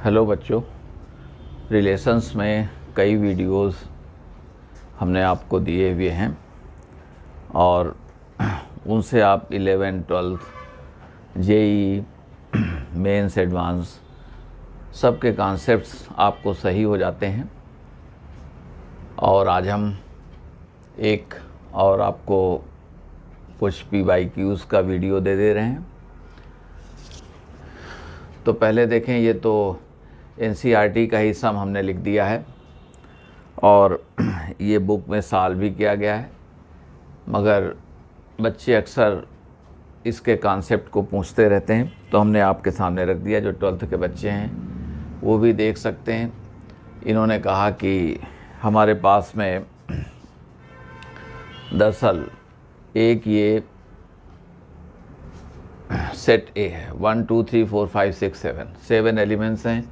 Hello बच्चों, relations में कई वीडियोस हमने आपको दिए हुए हैं और उनसे आप 11, 12, जेई, मेंस, एडवांस सब के कॉन्सेप्ट्स आपको सही हो जाते हैं। और आज हम एक और आपको कुछ PYQs का वीडियो दे रहे हैं। तो पहले देखें, ये तो NCERT का ही सम हमने लिख दिया है और ये बुक में सॉल्व भी किया गया है, मगर बच्चे अक्सर इसके कॉन्सेप्ट को पूछते रहते हैं, तो हमने आपके सामने रख दिया। जो 12th के बच्चे हैं वो भी देख सकते हैं। इन्होंने कहा कि हमारे पास में दरअसल एक ये सेट ए है, 1 2 3 4 5 6 7 एलिमेंट्स हैं।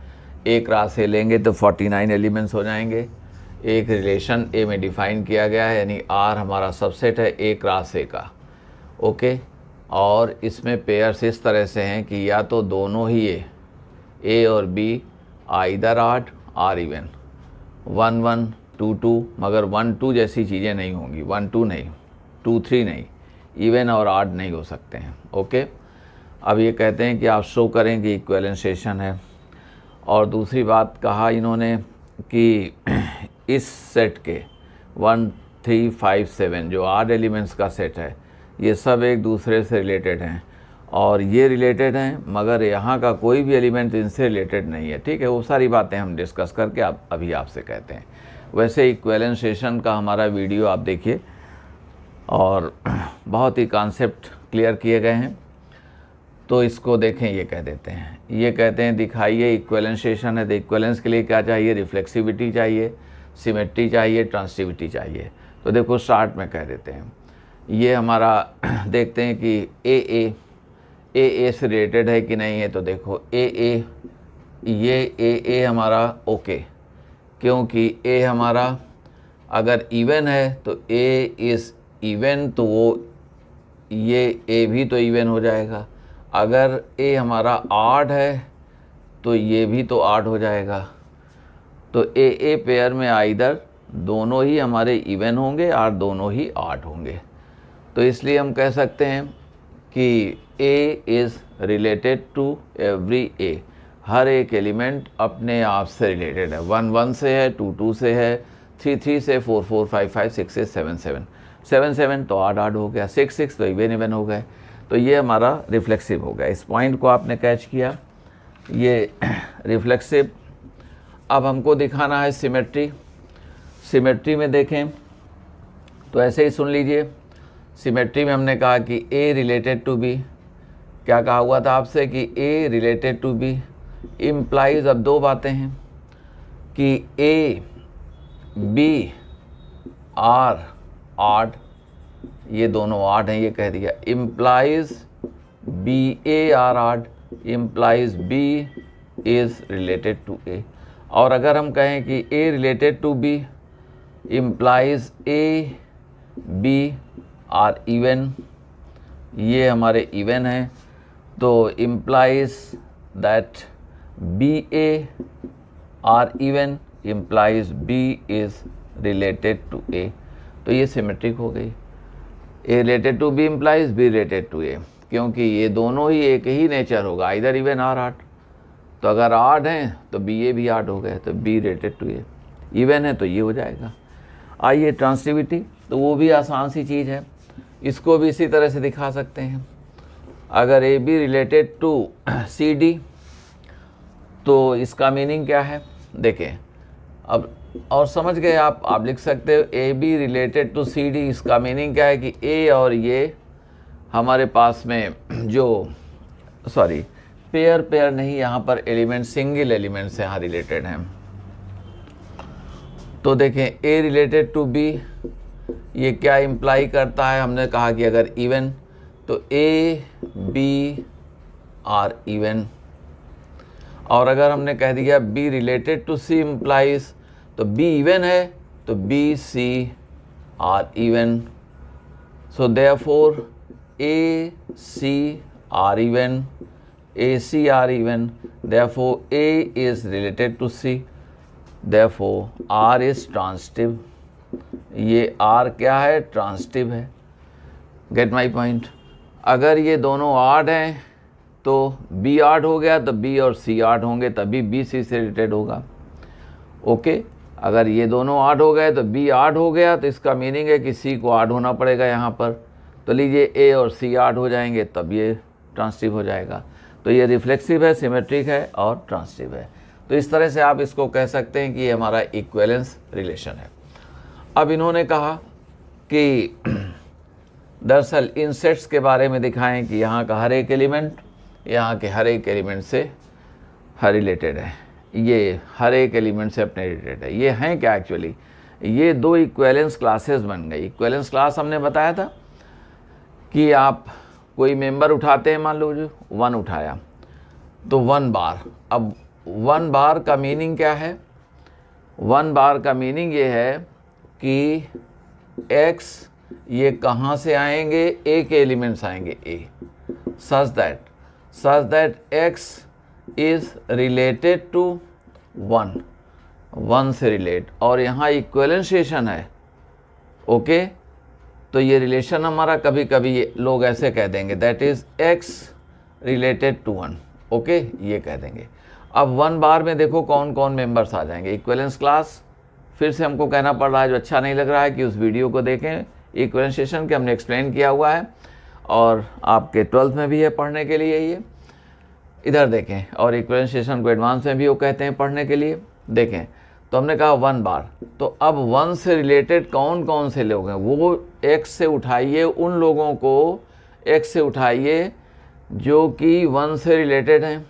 एक क्लास ए लेंगे तो 49 एलिमेंट्स हो जाएंगे। एक रिलेशन ए में डिफाइन किया गया है, यानी आर हमारा सबसेट है ए क्रॉस ए का। ओके, और इसमें पेयर्स इस तरह से हैं कि या तो दोनों ही ए और B either odd or even, 1 1 2 2, मगर 1 2 जैसी चीज़ें नहीं होंगी, 1 2 नहीं, 2 3 नहीं, इवन और ऑड नहीं हो सकते हैं। ओके, अब ये कहते हैं कि आप शो करें कि इक्विवेलेंशिएशन है। और दूसरी बात कहा इन्होंने कि इस सेट के 1 3 5 7 जो ऑड एलिमेंट्स का सेट है, ये सब एक दूसरे से रिलेटेड हैं और ये रिलेटेड हैं, मगर यहाँ का कोई भी एलिमेंट इनसे रिलेटेड नहीं है। ठीक है, वो सारी बातें हम डिस्कस करके अभी आपसे कहते हैं। वैसे इक्विवेलेंशिएशन का हमारा वीडियो आप देखिए और बहुत ही कॉन्सेप्ट क्लियर किए गए हैं। तो इसको देखें, ये कह देते हैं, ये कहते हैं दिखाइए इक्विवेलेंशिएशन है तो इक्विवेलेंस के लिए क्या चाहिए? रिफ्लेक्सिविटी चाहिए, सिमेट्री चाहिए, ट्रांसिटिविटी चाहिए। तो देखो स्टार्ट में कह देते हैं, ये हमारा देखते हैं कि ए से रिलेटेड है कि नहीं है। तो देखो ये हमारा ओके, क्योंकि ए हमारा अगर इवन है तो ए इज़ इवन, तो वो ये ए भी तो इवन हो जाएगा। अगर ए हमारा ऑड है तो ये भी तो ऑड हो जाएगा। तो ए पेयर में आइदर दोनों ही हमारे इवन होंगे और दोनों ही ऑड होंगे। तो इसलिए हम कह सकते हैं कि A is related to every A, हर एक एलिमेंट अपने आप से रिलेटेड है। 1 1 से है, 2 2 से है, 3 3 से, 4 4 5 5 6 6 7 7 7 7 तो ऑड हो गया, 6 6 तो इवन हो गए। तो ये हमारा रिफ्लेक्सिव हो गया। इस पॉइंट को आपने कैच किया, ये रिफ्लेक्सिव। अब हमको दिखाना है सिमेट्री। सिमेट्री में देखें तो ऐसे ही सुन लीजिए। सिमेट्री में हमने कहा कि ए रिलेटेड टू बी, क्या कहा हुआ था आपसे कि A related to B implies, अब दो बातें हैं कि ए बी आर ऑड, ये दोनों ऑड हैं, ये कह दिया। Implies B A are odd, implies B is related to A. और अगर हम कहें कि A related to B implies A B are even, ये हमारे इवन हैं, तो implies that B A are even implies B is related to A. तो ये सिमेट्रिक हो गई। A related to B implies B related to A, क्योंकि ये दोनों ही एक ही नेचर होगा, इधर इवन आर ऑड। तो अगर ऑड हैं तो बी ए भी ऑड हो गए, तो B related to A. Even है तो ये हो जाएगा। आइए ट्रांसिटिविटी, तो वो भी आसान सी चीज़ है, इसको भी इसी तरह से दिखा सकते हैं। अगर A B related to C D, तो इसका मीनिंग क्या है देखें अब, और समझ गए आप लिख सकते हो A B related to C D. इसका मीनिंग क्या है कि ए और ये हमारे पास में जो पेयर नहीं, यहाँ पर एलिमेंट सिंगल एलिमेंट से यहाँ रिलेटेड हैं। तो देखें ए रिलेटेड टू बी, ये क्या इम्प्लाई करता है? हमने कहा कि अगर इवन तो ए बी आर इवन, और अगर हमने कह दिया B related to C implies, तो बी इवन है तो B C are even. So therefore A C are even AC are even, therefore A is related to C, therefore R is transitive. ये R क्या है? Transitive है. Gate my point. अगर ये दोनों आड हैं तो B आड हो गया तो B और C आड होंगे, तभी B C से रिलेटेड होगा. ओके. अगर ये दोनों आड हो गए तो B आड हो गया, तो इसका मीनिंग है कि C को आड होना पड़ेगा यहाँ पर. तो लीजिए A और C आड हो जाएंगे, तब ये ट्रांजिटिव हो जाएगा. तो ये रिफ्लेक्सिव है, सिमेट्रिक है और ट्रांजिटिव है. तो इस तरह से आप इसको कह सकते हैं कि ये हमारा इक्विवेलेंस रिलेशन है. अब इन्होंने कहा कि दरअसल इन सेट्स के बारे में दिखाएं कि यहाँ का हर एक एलिमेंट यहाँ के हर एक एलिमेंट से रिलेटेड है. ये हर एक एलिमेंट से अपने रिलेटेड है. ये हैं क्या एक्चुअली? ये दो इक्विवेलेंस क्लासेस बन गई. इक्विवेलेंस क्लास हमने बताया था कि आप कोई मेंबर उठाते हैं, मान लो जो 1 उठाया तो 1 बार. अब 1 बार का मीनिंग क्या है? 1 बार का मीनिंग ये है कि x ये कहाँ से आएंगे? A के एलिमेंट्स आएंगे A, such that x is related to 1 से रिलेट, और यहाँ इक्विवेलेंशिएशन है. ओके. तो ये रिलेशन हमारा कभी कभी ये लोग ऐसे कह देंगे that is x related to 1. Okay, ये कह देंगे. अब 1 बार में देखो कौन कौन मेंबर्स आ जाएंगे. इक्विवेलेंस क्लास फिर से हमको कहना पड़ रहा है, जो अच्छा नहीं लग रहा है कि उस वीडियो को देखें. इक्विवेलेंशिएशन के हमने एक्सप्लेन किया हुआ है और आपके 12th में भी है पढ़ने के लिए. ये इधर देखें. और इक्विवेलेंशिएशन को एडवांस में भी वो कहते हैं पढ़ने के लिए. देखें तो हमने कहा 1 बार. तो अब 1 से रिलेटेड कौन कौन से लोग हैं? वो x से उठाइए, उन लोगों को x से उठाइए जो कि 1 से रिलेटेड हैं.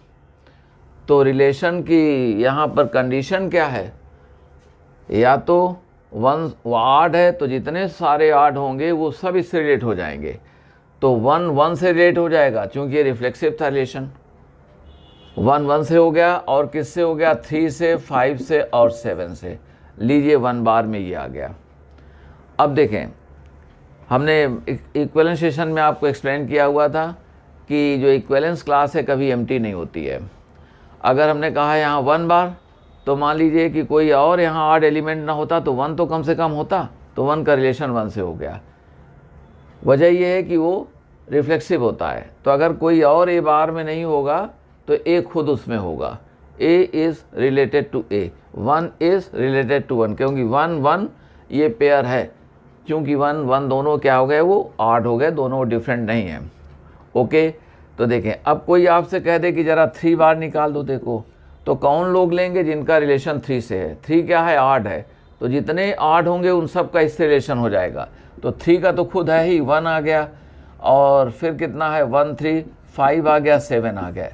तो रिलेशन की यहाँ पर कंडीशन क्या है? या तो 1 आड है तो जितने सारे आड होंगे वो सब इससे रिलेट हो जाएंगे. तो 1 से रिलेट हो जाएगा क्योंकि ये रिफ्लेक्सिव था रिलेशन. 1 से हो गया, और किससे हो गया? 3 से, 5 से और 7 से. लीजिए 1 बार में ये आ गया. अब देखें, हमने इक्विवेलेंशिएशन में आपको एक्सप्लेन किया हुआ था कि जो इक्विवेलेंस क्लास है कभी एम्प्टी नहीं होती है. अगर हमने कहा यहाँ 1 बार, तो मान लीजिए कि कोई और यहाँ आड एलिमेंट ना होता तो 1 तो कम से कम होता. तो 1 का रिलेशन 1 से हो गया. वजह यह है कि वो रिफ्लेक्सिव होता है. तो अगर कोई और ए बार में नहीं होगा तो ए खुद उसमें होगा. A is related to A, 1 is related to 1, क्योंकि 1 ये पेयर है. क्योंकि 1 दोनों क्या हो गए? वो आड हो गए, दोनों डिफरेंट नहीं हैं. ओके. तो देखें, अब कोई आपसे कह दे कि ज़रा 3 बार निकाल दो. देखो तो कौन लोग लेंगे? जिनका रिलेशन 3 से है. 3 क्या है? आड है. तो जितने आड होंगे उन सब का इससे रिलेशन हो जाएगा. तो 3 का तो खुद है ही, 1 आ गया, और फिर कितना है? 1 3 5 आ गया, 7 आ गया.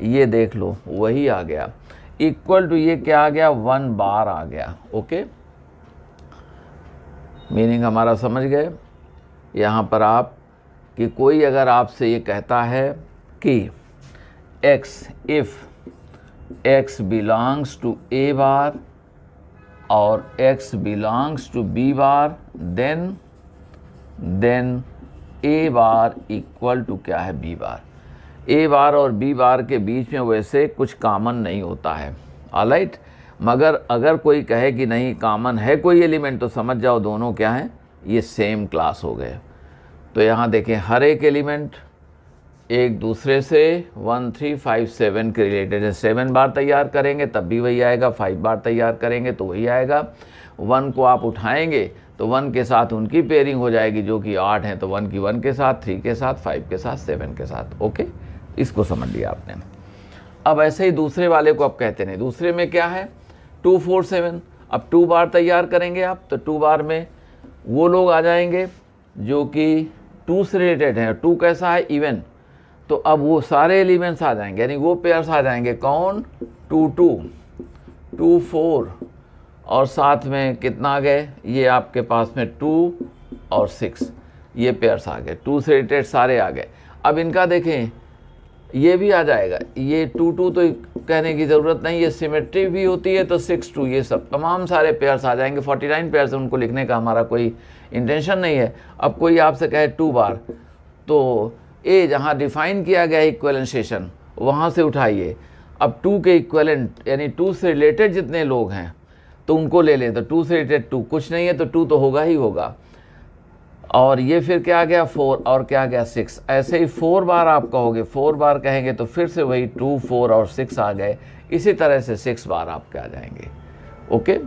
ये देख लो, वही आ गया. इक्वल टू ये क्या आ गया? 1 बार आ गया. ओके. मीनिंग हमारा समझ गए यहाँ पर आप कि कोई अगर आपसे ये कहता है कि x if x belongs to a bar और x belongs to b bar, then a bar equal to क्या है? b bar. a बार और b बार के बीच में वैसे कुछ कॉमन नहीं होता है. ऑलराइट. मगर अगर कोई कहे कि नहीं कॉमन है कोई एलिमेंट, तो समझ जाओ दोनों क्या हैं? ये सेम क्लास हो गए. तो यहाँ देखें, हर एक एलिमेंट एक दूसरे से 1 3 5 7 के रिलेटेड है. 7 बार तैयार करेंगे तब भी वही आएगा, 5 बार तैयार करेंगे तो वही आएगा. 1 को आप उठाएंगे तो 1 के साथ उनकी पेयरिंग हो जाएगी जो कि 8 हैं, तो 1 की 1 के साथ, 3 के साथ, 5 के साथ, 7 के साथ. ओके. इसको समझ लिया आपने. अब ऐसे ही दूसरे वाले को आप कहते नहीं. दूसरे में क्या है? 2 4 7. अब 2 बार तैयार करेंगे आप, तो 2 बार में वो लोग आ जाएंगे जो कि 2 से रिलेटेड हैं. 2 कैसा है? इवन. तो अब वो सारे एलिमेंट्स आ जाएंगे, यानी वो पेयर्स आ जाएंगे. कौन? 2 2 2 4, और साथ में कितना आ गए? ये आपके पास में 2 और 6, ये पेयर्स आ गए. 2 से रिलेटेड सारे आ गए. अब इनका देखें, ये भी आ जाएगा. ये 2 2 तो कहने की ज़रूरत नहीं, ये सिमेट्री भी होती है, तो 6 2, ये सब तमाम सारे पेयर्स आ जाएंगे. 49 पेयर्स, उनको लिखने का हमारा कोई इंटेंशन नहीं है. अब कोई आपसे कहे 2 बार, तो ए जहाँ डिफाइन किया गया है इक्विवेलेंशिएशन, वहाँ से उठाइए। अब 2 के इक्वलेंट यानी 2 से रिलेटेड जितने लोग हैं तो उनको ले लें, तो 2 से रिलेटेड 2 कुछ नहीं है तो 2 तो होगा ही होगा। और ये फिर क्या आ गया 4 और क्या आ गया 6। ऐसे ही 4 बार आप कहोगे, 4 बार कहेंगे तो फिर से वही 2 4 और 6 आ गए। इसी तरह से 6 बार आपके आ जाएंगे। ओके,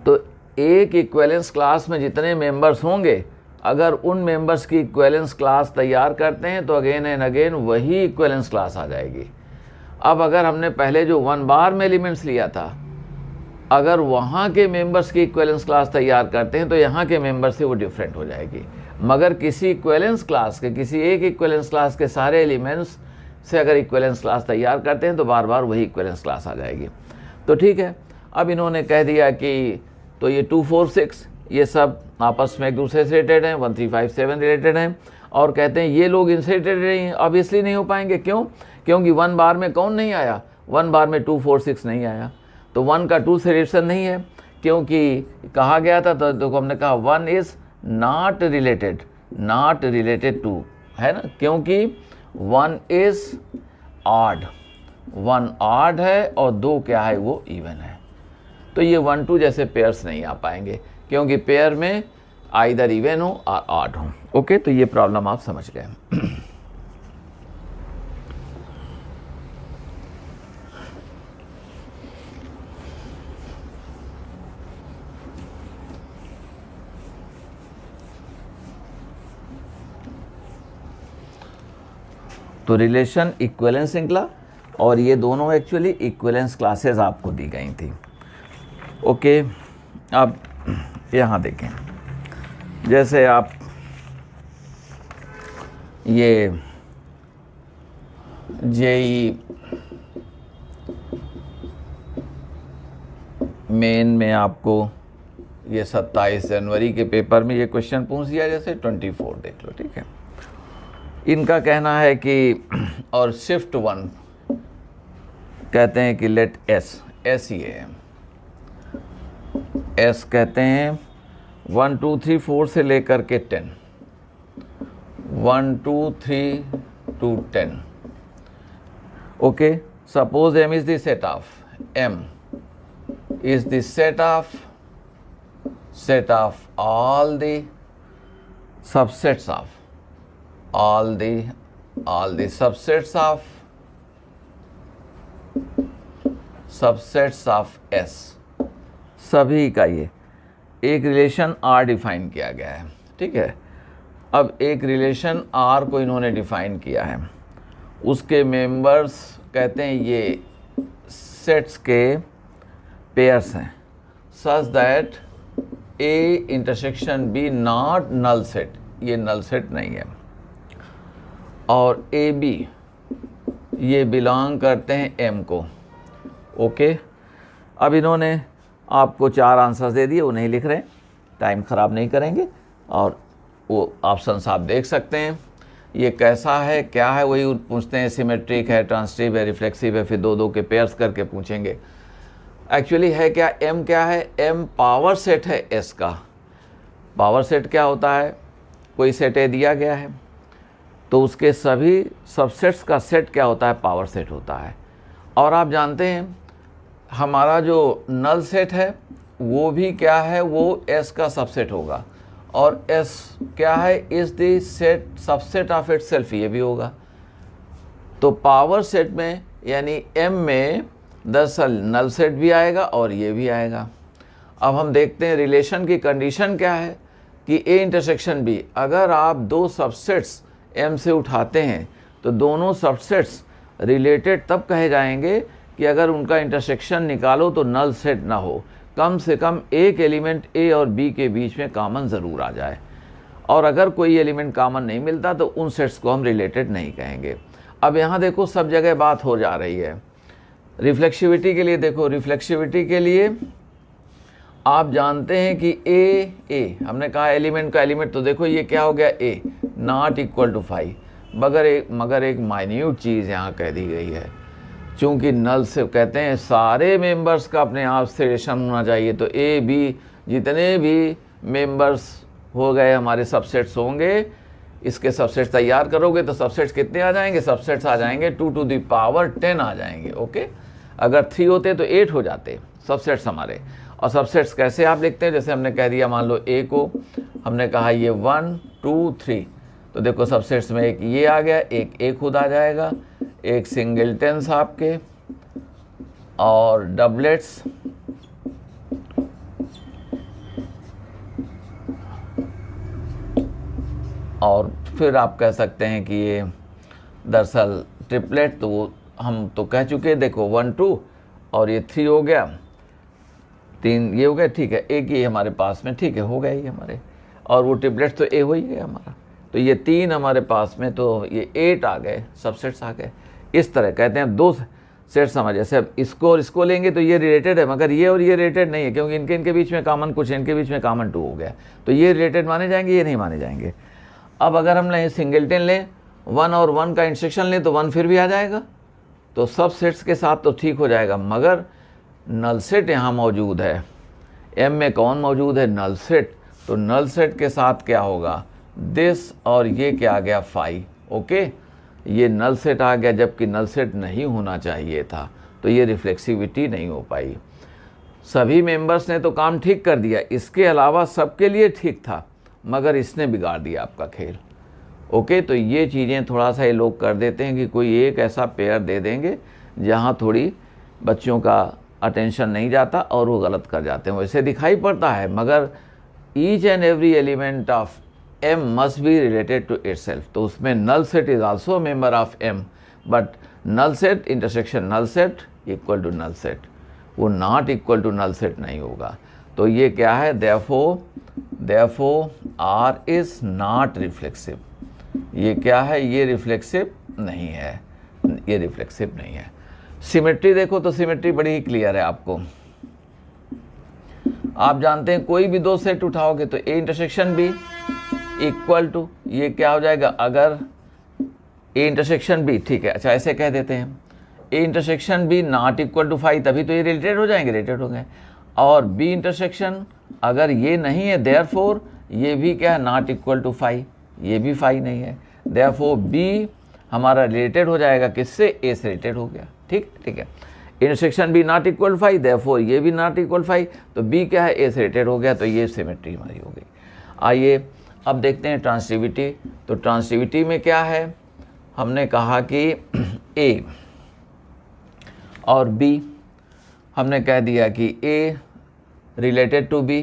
तो एक इक्विवेलेंस क्लास में जितने मेंबर्स होंगे, अगर उन मेंबर्स की इक्विवेलेंस क्लास तैयार करते हैं तो अगेन एंड अगेन वही इक्विवेलेंस क्लास आ जाएगी। अब अगर हमने पहले जो 1 बार में एलिमेंट्स लिया था, अगर वहाँ के मेंबर्स की इक्विवेलेंस क्लास तैयार करते हैं तो यहाँ के मेंबर्स से वो डिफरेंट हो जाएगी। मगर किसी इक्विवेलेंस क्लास के, किसी एक इक्विवेलेंस क्लास के सारे एलिमेंट्स से अगर इक्विवेलेंस क्लास तैयार करते हैं तो बार बार वही इक्विवेलेंस क्लास आ जाएगी। तो ठीक है, अब इन्होंने कह दिया कि तो ये 2 4 6 ये सब आपस में एक दूसरे से रिलेटेड हैं, 1 3 5 7 रिलेटेड हैं, और कहते हैं ये लोग इनसे रिलेटेड नहीं हैं। ऑब्वियसली नहीं हो पाएंगे, क्यों? क्योंकि 1 बार में कौन नहीं आया? 1 बार में 2 4 6 नहीं आया, तो 1 का 2 से रिलेशन नहीं है, क्योंकि कहा गया था तो देखो हमने कहा 1 इज़ नॉट रिलेटेड टू, है ना, क्योंकि 1 इज़ ऑड, 1 ऑड है और 2 क्या है? वो इवन है। तो ये 1 2 जैसे पेयर्स नहीं आ पाएंगे, क्योंकि पेयर में आइदर इवन हो और ऑड हो। ओके, तो ये प्रॉब्लम आप समझ गए। तो रिलेशन इक्विवेलेंस श्रृंखला, और ये दोनों एक्चुअली इक्विवेलेंस क्लासेस आपको दी गई थी। ओके, अब यहाँ देखें, जैसे आप ये जेई मेन में आपको ये 27 जनवरी के पेपर में ये क्वेश्चन पूछ दिया, जैसे 24 देख लो, ठीक है। इनका कहना है कि और शिफ्ट 1 कहते हैं कि लेट एस ये है, एस कहते हैं 1 2 3 4 से लेकर के 10, 1 2 3 to 10। Okay, suppose M is the set of, M is the set of all the subsets of all the subsets of S, सभी का ये एक रिलेशन R डिफाइन किया गया है, ठीक है। अब एक रिलेशन R को इन्होंने डिफाइन किया है, उसके मेंबर्स कहते हैं ये सेट्स के पेयर्स हैं, such that A intersection B not null set, ये नल सेट नहीं है, और AB ये बिलोंग करते हैं M को। ओके, अब इन्होंने आपको 4 आंसर्स दे दिए, वो नहीं लिख रहे, टाइम ख़राब नहीं करेंगे, और वो ऑप्शंस आप देख सकते हैं। ये कैसा है, क्या है, वही पूछते हैं, सिमेट्रिक है, ट्रांसिटिव है, रिफ्लेक्सिव है, फिर 2 के पेयर्स करके पूछेंगे। एक्चुअली है क्या, M क्या है? M पावर सेट है S का। पावर सेट क्या होता है? कोई सेट A दिया गया है तो उसके सभी सबसेट्स का सेट क्या होता है? पावर सेट होता है। और आप जानते हैं हमारा जो नल सेट है वो भी क्या है? वो S का सबसेट होगा, और S क्या है? Is the set subset of it self, ये भी होगा। तो पावर सेट में यानी M में दरअसल नल सेट भी आएगा और ये भी आएगा। अब हम देखते हैं रिलेशन की कंडीशन क्या है कि A इंटरसेक्शन B, अगर आप 2 सबसेट्स M से उठाते हैं तो दोनों सबसेट्स रिलेटेड तब कहे जाएंगे कि अगर उनका इंटरसेक्शन निकालो तो नल सेट ना हो, कम से कम एक एलिमेंट A और B के बीच में कॉमन ज़रूर आ जाए, और अगर कोई एलिमेंट कॉमन नहीं मिलता तो उन सेट्स को हम रिलेटेड नहीं कहेंगे। अब यहाँ देखो सब जगह बात हो जा रही है। रिफ्लेक्सिविटी के लिए देखो, रिफ्लेक्सिविटी के लिए आप जानते हैं कि A हमने कहा एलिमेंट का एलिमेंट, तो देखो ये क्या हो गया? A नॉट इक्वल टू 5, मगर एक माइन्यूट चीज़ यहाँ कह दी गई है, चूँकि नल से कहते हैं सारे मेंबर्स का अपने आप से रिलेशन होना चाहिए, तो A B जितने भी मेंबर्स हो गए हमारे सबसेट्स होंगे, इसके सबसेट्स तैयार करोगे तो सबसेट्स कितने आ जाएंगे, सबसेट्स आ जाएंगे 2 टू द पावर 10 आ जाएंगे। ओके, अगर 3 होते तो 8 हो जाते सबसेट्स हमारे। और सबसेट्स कैसे आप लिखते हैं, जैसे हमने कह दिया, मान लो ए को हमने कहा ये 1 2 3, तो देखो सबसेट्स में एक ये आ गया, एक ए खुद आ जाएगा, एक सिंगलटन्स आपके और डबलेट्स और फिर आप कह सकते हैं कि ये दरअसल ट्रिपलेट, तो वो हम तो कह चुके हैं, देखो 1 2 और ये 3 हो गया, 3 ये हो गया, ठीक है, एक ये हमारे पास में, ठीक है, हो गया ये हमारे, और वो ट्रिपलेट्स तो ए हो ही गया हमारा, तो ये 3 हमारे पास में, तो ये 8 आ गए, सबसेट्स आ गए। इस तरह कहते हैं 2 सेट समझ, जैसे अब इसको और इसको लेंगे तो ये रिलेटेड है, मगर ये और ये रिलेटेड नहीं है, क्योंकि इनके बीच में कॉमन कुछ है, इनके बीच में कॉमन 2 हो गया, तो ये रिलेटेड माने जाएंगे, ये नहीं माने जाएंगे। अब अगर हम लें सिंगलटन लें, 1 और 1 का इंटरसेक्शन लें तो 1 फिर भी आ जाएगा, तो सब सेट्स के साथ तो ठीक हो जाएगा, मगर नल सेट यहाँ मौजूद है, एम में कौन मौजूद है, नल सेट, तो नल सेट के साथ क्या होगा, दिस, और ये क्या आ गया 5। ओके, ये नल सेट आ गया, जबकि नल सेट नहीं होना चाहिए था, तो ये रिफ्लेक्सिविटी नहीं हो पाई। सभी मेंबर्स ने तो काम ठीक कर दिया, इसके अलावा सबके लिए ठीक था, मगर इसने बिगाड़ दिया आपका खेल। ओके, तो ये चीज़ें थोड़ा सा ये लोग कर देते हैं कि कोई एक ऐसा पेयर दे देंगे जहाँ थोड़ी बच्चों का अटेंशन नहीं जाता और वो गलत कर जाते हैं, वैसे दिखाई पड़ता है, मगर each and every element of M must be related to itself, तो उसमें null set is also a member of M, but null set intersection null set equal to null set, वो not equal to null set नहीं होगा। तो ये क्या है, therefore R is not reflexive, ये क्या है, ये रिफ्लेक्सिव नहीं है, ये रिफ्लेक्सिव नहीं है। सिमेट्री देखो तो सिमेट्री बड़ी ही क्लियर है आपको, आप जानते हैं कोई भी 2 सेट उठाओगे तो A intersection B equal to, ये क्या हो जाएगा, अगर ए इंटरसेक्शन बी, ठीक है, अच्छा ऐसे कह देते हैं, A intersection B not equal to 5, तभी तो ये रिलेटेड हो जाएंगे, रिलेटेड हो गए, और बी इंटरसेक्शन अगर ये नहीं है, देयरफॉर ये भी क्या है, नॉट इक्वल टू 5, ये भी 5 नहीं है, देयरफॉर बी हमारा रिलेटेड हो जाएगा किससे, ए से रिलेटेड हो गया, ठीक है, intersection B not equal 5, therefore ये भी नॉट इक्वल 5, तो बी क्या है, ए से रिलेटेड हो गया, तो ये सिमेट्री हमारी हो गई। आइए अब देखते हैं ट्रांसिटिविटी, तो ट्रांसिटिविटी में क्या है, हमने कहा कि ए और बी, हमने कह दिया कि ए रिलेटेड टू बी,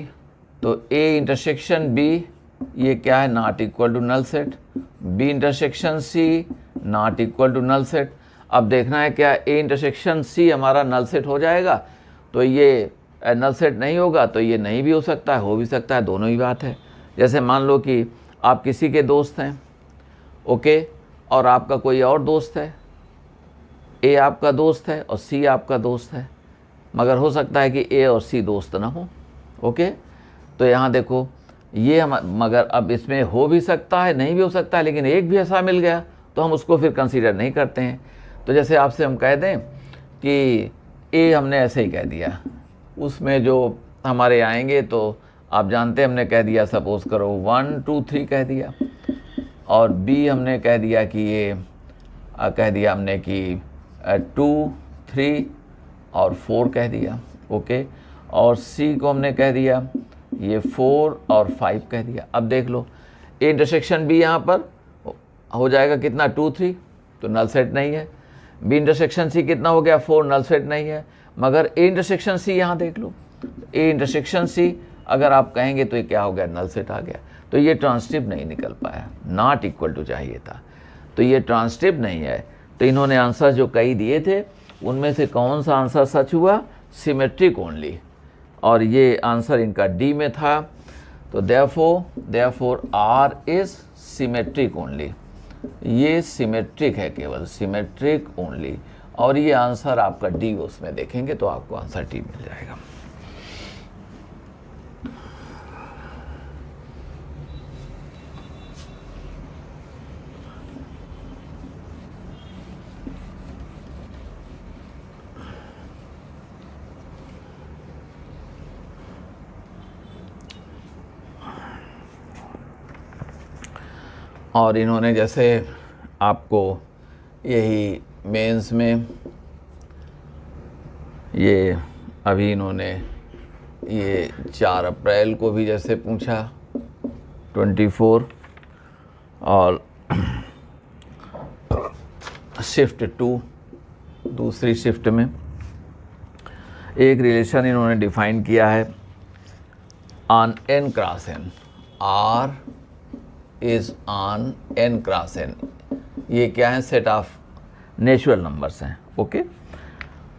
तो ए इंटरसेक्शन बी ये क्या है, not equal to null set, B intersection C not equal to null set. अब देखना है क्या ए इंटरसेक्शन सी हमारा नल सेट हो जाएगा, तो ये नल सेट नहीं होगा, तो ये नहीं भी हो सकता है, हो भी सकता है, दोनों ही बात है। जैसे मान लो कि आप किसी के दोस्त हैं, ओके, और आपका कोई और दोस्त है, ए आपका दोस्त है और सी आपका दोस्त है, मगर हो सकता है कि ए और सी दोस्त ना हो, ओके, तो यहाँ देखो ये हम, मगर अब इसमें हो भी सकता है, नहीं भी हो सकता है, लेकिन एक भी ऐसा मिल गया तो हम उसको फिर कंसीडर नहीं करते हैं। तो जैसे आपसे हम कह दें कि ए हमने ऐसे ही कह दिया, उसमें जो हमारे आएंगे, तो आप जानते हैं हमने कह दिया, सपोज़ करो 1 2 3 कह दिया, और बी हमने कह दिया कि ये कह दिया हमने कि 2 3 और 4 कह दिया, ओके, और सी को हमने कह दिया ये 4 और 5 कह दिया। अब देख लो ए इंटरसेक्शन बी यहाँ पर हो जाएगा कितना, 2 3, तो नल सेट नहीं है, बी इंटरसेक्शन सी कितना हो गया, 4, नल सेट नहीं है, मगर ए इंटरसेक्शन सी यहाँ देख लो, ए इंटरसेक्शन सी अगर आप कहेंगे तो ये क्या हो गया, नल सेट आ गया, तो ये ट्रांसटिव नहीं निकल पाया, नॉट इक्वल टू चाहिए था, तो ये ट्रांसटिव नहीं है। तो इन्होंने आंसर जो कई दिए थे उनमें से कौन सा आंसर सच हुआ, सिमेट्रिक ओनली, और ये आंसर इनका डी में था, तो therefore R is symmetric only, ये सिमेट्रिक है, केवल सिमेट्रिक ओनली, और ये आंसर आपका डी उसमें देखेंगे तो आपको आंसर डी मिल जाएगा। और इन्होंने जैसे आपको यही मेंस में ये अभी इन्होंने ये 4 अप्रैल को भी जैसे पूछा 24 और शिफ्ट 2 दूसरी शिफ्ट में एक रिलेशन इन्होंने डिफाइन किया है on n cross n, R is on n cross n। ये क्या है, सेट ऑफ नेचुरल नंबर्स हैं, ओके।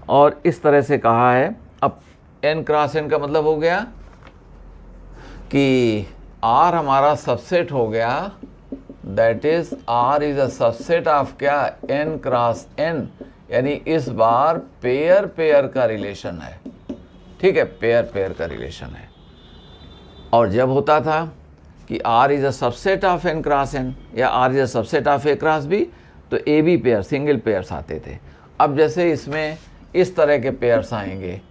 और इस तरह से कहा है। अब n क्रॉस n का मतलब हो गया कि R हमारा सबसेट हो गया, that is R is a subset of क्या, n क्रॉस n, यानी इस बार पेयर पेयर का रिलेशन है, ठीक है, पेयर पेयर का रिलेशन है। और जब होता था कि R is a subset of n cross n या R is a subset of a cross b, तो A B pair single pairs आते थे। अब जैसे इसमें इस तरह के पेयर्स आएंगे,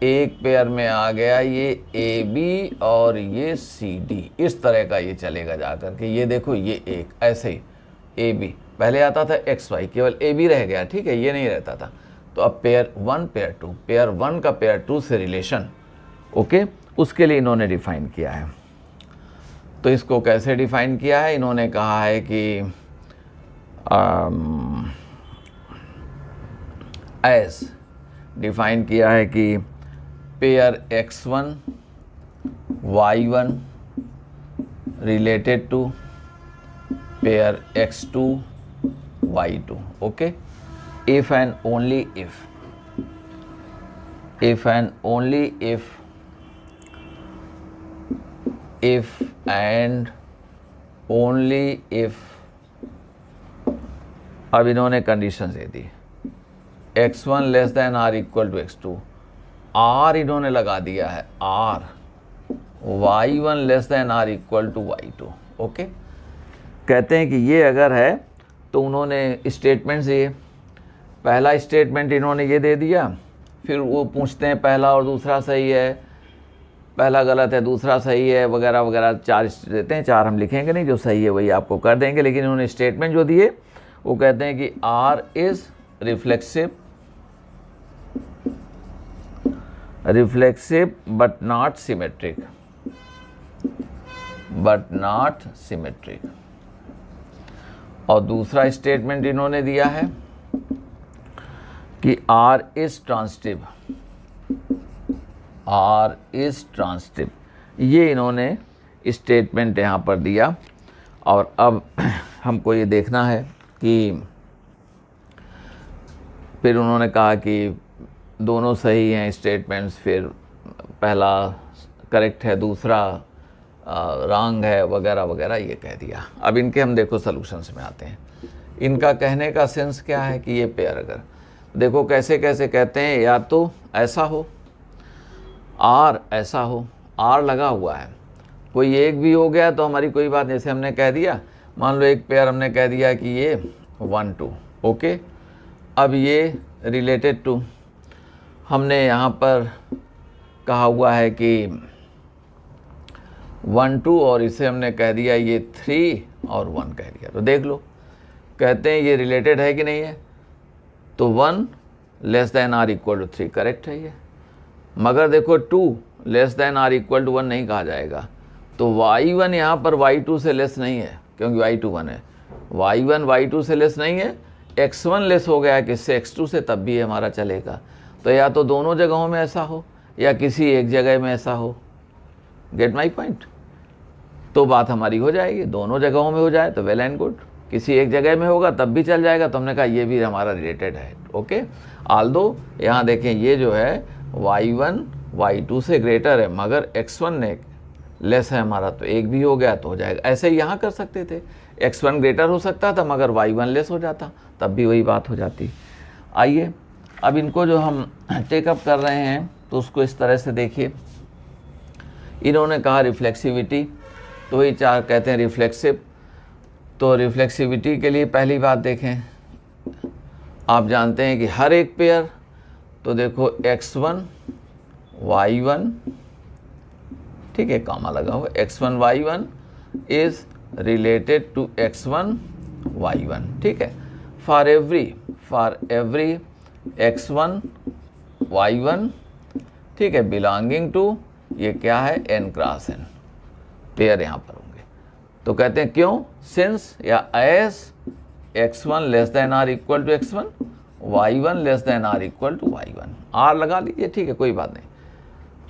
एक पेयर में आ गया ये ए बी और ये सी डी, इस तरह का ये चलेगा जाकर के, ये देखो ये एक ऐसे ही ए बी, पहले आता था एक्स वाई, केवल ए बी रह गया, ठीक है, ये नहीं रहता था। तो अब पेयर 1 पेयर 2, पेयर 1 का पेयर 2 से रिलेशन, ओके, उसके लिए इन्होंने डिफाइन किया है। तो इसको कैसे डिफाइन किया है, इन्होंने कहा है कि एस डिफाइन किया है कि pair x1 y1 related to pair x2 y2, okay. If and only if and only if and only if, अब इन्होंने कंडीशन दे दी, x1 less than or equal to x2, R इन्होंने लगा दिया है R, y1 less than or equal to y2, okay. कहते हैं कि ये अगर है तो उन्होंने स्टेटमेंट्स, ये पहला स्टेटमेंट इन्होंने ये दे दिया, फिर वो पूछते हैं पहला और दूसरा सही है, पहला गलत है दूसरा सही है, वगैरह वगैरह, 4 देते हैं, 4 हम लिखेंगे नहीं, जो सही है वही आपको कर देंगे, लेकिन इन्होंने स्टेटमेंट जो दिए वो कहते हैं कि R is reflexive but not symmetric, और दूसरा स्टेटमेंट इन्होंने दिया है कि R इज ट्रांसिटिव, ये इन्होंने स्टेटमेंट यहाँ पर दिया। और अब हमको ये देखना है कि फिर उन्होंने कहा कि दोनों सही हैं स्टेटमेंट्स, फिर पहला करेक्ट है दूसरा रॉन्ग है, वगैरह वगैरह, ये कह दिया। अब इनके हम देखो सॉल्यूशंस में आते हैं। इनका कहने का सेंस क्या है कि ये पेयर अगर देखो कैसे कैसे कहते हैं, या तो ऐसा हो R, ऐसा हो R लगा हुआ है, कोई एक भी हो गया तो हमारी कोई बात, जैसे हमने कह दिया, मान लो एक पेयर हमने कह दिया कि ये 1 2, ओके। अब ये रिलेटेड टू हमने यहाँ पर कहा हुआ है कि 1 2, और इसे हमने कह दिया ये 3 और 1 कह दिया, तो देख लो कहते हैं ये रिलेटेड है कि नहीं है, तो 1 less than or equal to 3 correct है ये, मगर देखो 2 less than or equal to 1 नहीं कहा जाएगा, तो y1 यहाँ पर y2 से लेस नहीं है, क्योंकि y2 1 है, y1 y2 से लेस नहीं है, x1 लेस हो गया है किससे, x2 से, तब भी हमारा चलेगा। तो या तो दोनों जगहों में ऐसा हो या किसी एक जगह में ऐसा हो, गेट माई पॉइंट, तो बात हमारी हो जाएगी। दोनों जगहों में हो जाए तो वेल एंड गुड, किसी एक जगह में होगा तब भी चल जाएगा, तो हमने कहा ये भी हमारा रिलेटेड है, ओके। आल्दो यहाँ देखें ये जो है y1 y2 से ग्रेटर है, मगर x1 ने लेस है हमारा, तो एक भी हो गया तो हो जाएगा। ऐसे ही यहाँ कर सकते थे, x1 ग्रेटर हो सकता था मगर y1 लेस हो जाता, तब भी वही बात हो जाती। आइए अब इनको जो हम टेकअप कर रहे हैं तो उसको इस तरह से देखिए। इन्होंने कहा रिफ्लेक्सिविटी, तो वही 4 कहते हैं रिफ्लेक्सिव। तो रिफ्लेक्सिविटी के लिए पहली बात देखें, आप जानते हैं कि हर एक पेयर, तो देखो x1 y1, ठीक है, कॉमा लगा हुआ, x1 y1 is related to x1 y1, ठीक है। फॉर एवरी x1 y1, ठीक है, बिलोंगिंग टू ये क्या है n क्रॉस n पेयर यहाँ पर होंगे। तो कहते हैं क्यों, सिंस या as x1 less than or equal to x1, y1 less than or equal to y1, R लगा लीजिए, ठीक है, कोई बात नहीं।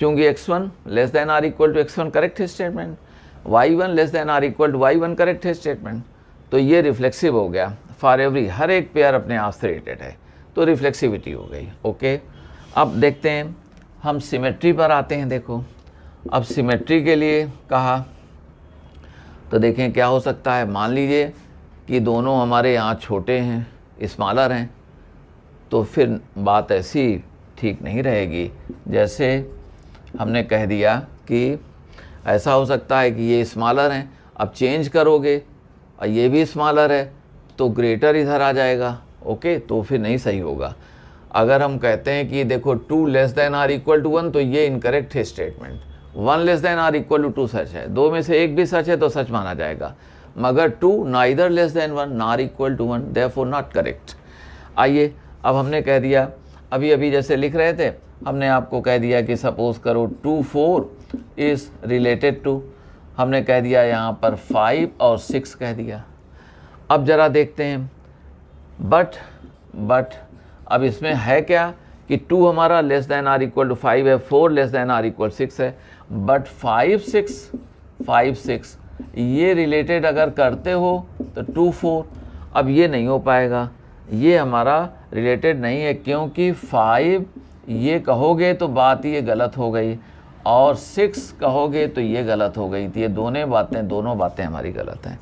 चूंकि x1 less than or equal to x1 correct है statement, y1 less than or equal to y1 correct है स्टेटमेंट, तो ये रिफ्लेक्सिव हो गया। फॉर एवरी, हर एक पेयर अपने आप से रिलेटेड है, तो रिफ्लेक्सिविटी हो गई। ओके, अब देखते हैं हम सिमेट्री पर आते हैं। देखो अब सिमेट्री के लिए कहा तो देखें क्या हो सकता है। मान लीजिए कि दोनों हमारे यहाँ छोटे हैं, स्मॉलर हैं, तो फिर बात ऐसी ठीक नहीं रहेगी। जैसे हमने कह दिया कि ऐसा हो सकता है कि ये स्मॉलर हैं, अब चेंज करोगे और ये भी स्मॉलर है तो ग्रेटर इधर आ जाएगा। ओके, तो फिर नहीं सही होगा। अगर हम कहते हैं कि देखो 2 less than or equal to 1, तो ये इनकरेक्ट है statement. 1 less than or equal to 2 सच है, दो में से एक भी सच है तो सच माना जाएगा, मगर 2 neither less than 1 nor equal to 1, therefore not correct. आइए अब हमने कह दिया, अभी जैसे लिख रहे थे हमने आपको कह दिया कि सपोज करो 2 4 इज़ रिलेटेड टू, हमने कह दिया यहाँ पर 5 और 6 कह दिया। अब ज़रा देखते हैं, बट अब इसमें है क्या कि 2 हमारा less than or equal to 5 है, 4 लेस देन आर इक्वल 6 है, बट 5 6 ये रिलेटेड अगर करते हो तो 2 4, अब ये नहीं हो पाएगा, ये हमारा रिलेटेड नहीं है, क्योंकि 5 ये कहोगे तो बात ये गलत हो गई और 6 कहोगे तो ये गलत हो गई थी। ये दोनों बातें हमारी गलत हैं।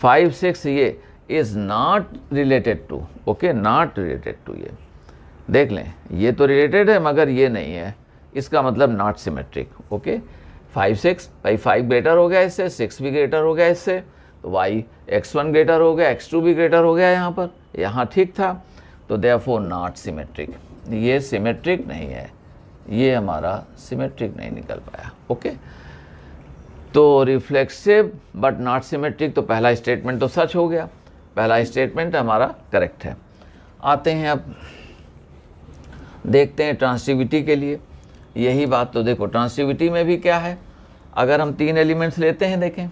5 6 ये is not related to, okay, not related to. ये देख लें, ये तो रिलेटेड है मगर ये नहीं है, इसका मतलब नॉट सिमेट्रिक। ओके, 5 6 भाई 5 ग्रेटर हो गया इससे, 6 भी ग्रेटर हो गया इससे, तो वाई x1 ग्रेटर हो गया, x2 भी ग्रेटर हो गया, यहाँ ठीक था, तो देयरफॉर नॉट सिमेट्रिक। ये सिमेट्रिक नहीं है, ये हमारा सिमेट्रिक नहीं निकल पाया। ओके, तो रिफ्लेक्सिव बट नॉट सिमेट्रिक, तो पहला स्टेटमेंट तो सच हो गया, पहला स्टेटमेंट हमारा करेक्ट है। आते हैं अब देखते हैं ट्रांसिटिविटी के लिए यही बात। तो देखो ट्रांसिटिविटी में भी क्या है, अगर हम 3 एलिमेंट्स लेते हैं देखें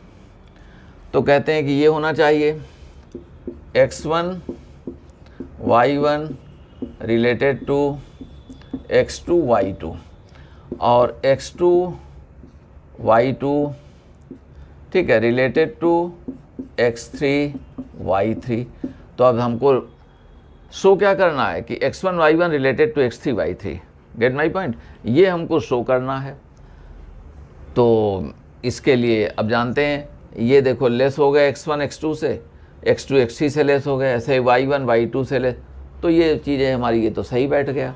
तो कहते हैं कि ये होना चाहिए x1 y1 related to x2 y2 और x2 y2, ठीक है, रिलेटेड टू x3 y3। तो अब हमको शो क्या करना है कि x1 y1 related to x3 y3, get my point, ये हमको शो करना है। तो इसके लिए अब जानते हैं, ये देखो लेस हो गया x1 x2 से, x2 x3 से लेस हो गया, ऐसे y1 y2 से लेस, तो ये चीज़ें हमारी, ये तो सही बैठ गया।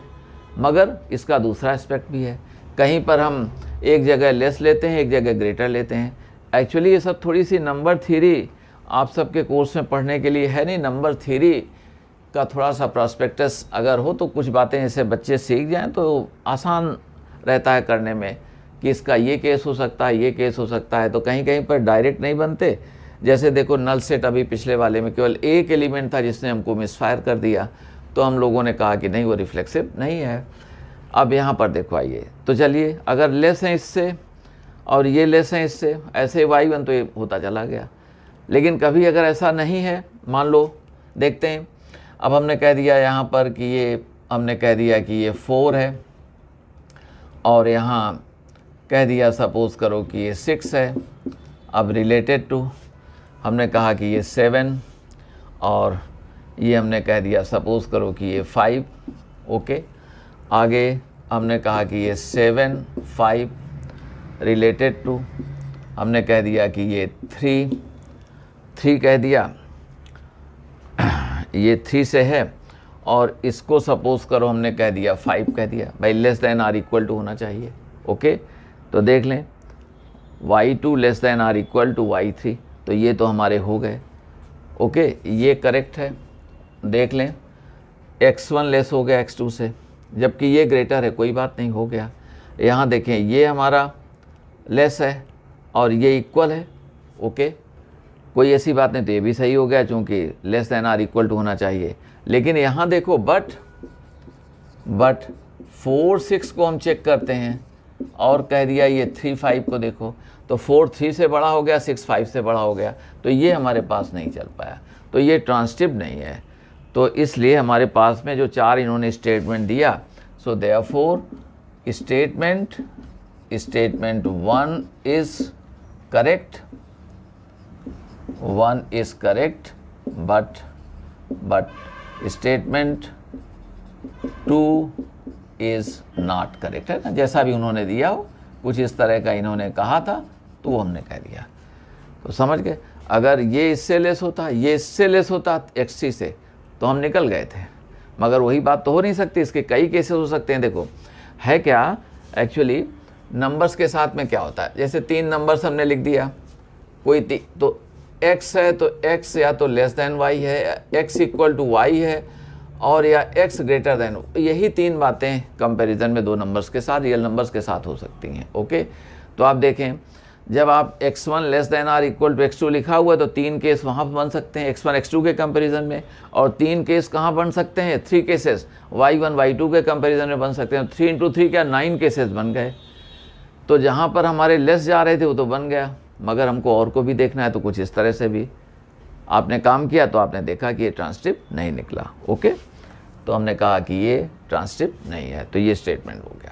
मगर इसका दूसरा एस्पेक्ट भी है, कहीं पर हम एक जगह लेस लेते हैं, एक जगह ग्रेटर लेते हैं। एक्चुअली ये सब थोड़ी सी नंबर थ्योरी आप सबके कोर्स में पढ़ने के लिए है नहीं, नंबर थ्योरी का थोड़ा सा प्रॉस्पेक्टस अगर हो तो कुछ बातें ऐसे बच्चे सीख जाएं तो आसान रहता है करने में, कि इसका ये केस हो सकता है, ये केस हो सकता है। तो कहीं कहीं पर डायरेक्ट नहीं बनते। जैसे देखो नल सेट, अभी पिछले वाले में केवल एक एलिमेंट था जिसने हमको मिसफायर कर दिया, तो हम लोगों ने कहा कि नहीं वो रिफ्लेक्सिव नहीं है। अब यहाँ पर देखो आइए, तो चलिए अगर लेस हैं इससे और ये लेस हैं इससे, ऐसे y1 तो ये होता चला गया। लेकिन कभी अगर ऐसा नहीं है, मान लो देखते हैं, अब हमने कह दिया यहाँ पर कि ये, हमने कह दिया कि ये 4 है और यहाँ कह दिया सपोज़ करो कि ये 6 है। अब रिलेटेड टू हमने कहा कि ये 7 और ये हमने कह दिया सपोज़ करो कि ये 5। ओके, आगे हमने कहा कि ये 7 5 रिलेटेड टू, हमने कह दिया कि ये 3 कह दिया, ये 3 से है, और इसको सपोज़ करो हमने कह दिया 5 कह दिया। भाई less than or equal to होना चाहिए। ओके, तो देख लें y2 less than or equal to y3, तो ये तो हमारे हो गए। ओके, ये करेक्ट है। देख लें x1 लेस हो गया x2 से, जबकि ये ग्रेटर है, कोई बात नहीं, हो गया। यहाँ देखें ये हमारा लेस है और ये इक्वल है। ओके, कोई ऐसी बात नहीं, तो ये भी सही हो गया चूँकि less than or equal to होना चाहिए। लेकिन यहाँ देखो बट 4 6 को हम चेक करते हैं और कह दिया ये 3 5 को देखो, तो 4 3 से बड़ा हो गया, 6 5 से बड़ा हो गया, तो ये हमारे पास नहीं चल पाया, तो ये ट्रांसिटिव नहीं है। तो इसलिए हमारे पास में जो 4 इन्होंने स्टेटमेंट दिया, so therefore statement 1 is correct, 1 is correct, but statement 2 is not correct, है ना। जैसा भी उन्होंने दिया हो, कुछ इस तरह का इन्होंने कहा था, तो वो हमने कह दिया। तो समझ गए, अगर ये इससे लेस होता, ये इससे लेस होता XC से, तो हम निकल गए थे। मगर वही बात तो हो नहीं सकती, इसके कई केसेस हो सकते हैं। देखो है क्या, एक्चुअली नंबर्स के साथ में क्या होता है, जैसे 3 नंबर्स हमने लिख दिया, कोई तो x है, तो x या तो लेस देन y है, x इक्वल टू y है, और या x ग्रेटर देन, यही 3 बातें कंपैरिजन में 2 नंबर्स के साथ, रियल नंबर्स के साथ हो सकती हैं। ओके, तो आप देखें, जब आप x1 less than or equal to x2 लिखा हुआ है, तो 3 केस वहाँ बन सकते हैं x1 x2 के कंपैरिजन में, और 3 केस कहाँ बन सकते हैं, 3 केसेस y1 y2 के कंपैरिजन में बन सकते हैं। 3 × 3 क्या 9 केसेस बन गए। तो जहाँ पर हमारे लेस जा रहे थे वो तो बन गया, मगर हमको और को भी देखना है, तो कुछ इस तरह से भी आपने काम किया, तो आपने देखा कि ये ट्रांसिटिव नहीं निकला। ओके, तो हमने कहा कि ये ट्रांसिटिव नहीं है, तो ये स्टेटमेंट हो गया।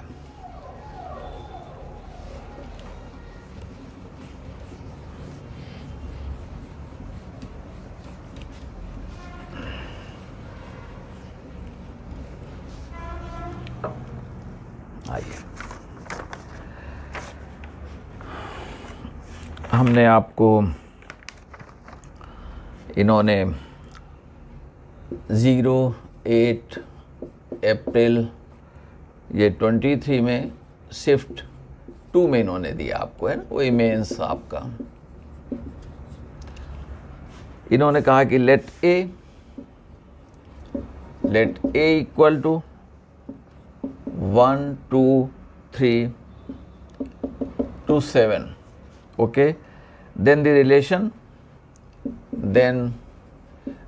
आइए, हमने आपको इन्होंने 08 अप्रैल ये 23 में शिफ्ट 2 में इन्होंने दिया आपको, है ना, वही मेंस आपका। इन्होंने कहा कि let A equal to 1 2 3 to 7, okay, then the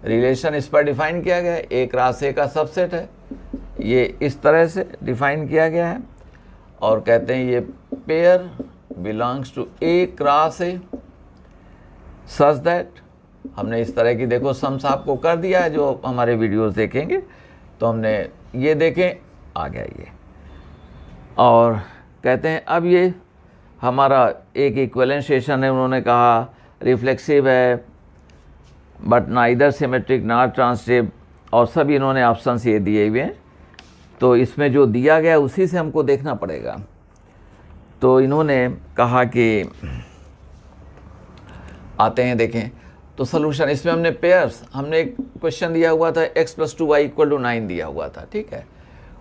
relation इस पर डिफाइन किया गया है, A क्रॉस A का सबसेट है, ये इस तरह से डिफाइन किया गया है, और कहते हैं ये pair belongs to A cross A such that, हमने इस तरह की देखो सम्स आपको कर दिया है, जो हमारे वीडियोस देखेंगे तो हमने ये देखें, आ गया ये। और कहते हैं अब ये हमारा एक इक्विवेलेंशिएशन है, उन्होंने कहा रिफ्लेक्सिव है but neither symmetric not transitive, और सभी इन्होंने ऑप्शंस ये दिए हुए हैं। तो इसमें जो दिया गया उसी से हमको देखना पड़ेगा। तो इन्होंने कहा कि आते हैं देखें, तो सोल्यूशन इसमें हमने पेयर्स, हमने एक क्वेश्चन दिया हुआ था x + 2y = 9 दिया हुआ था, ठीक है।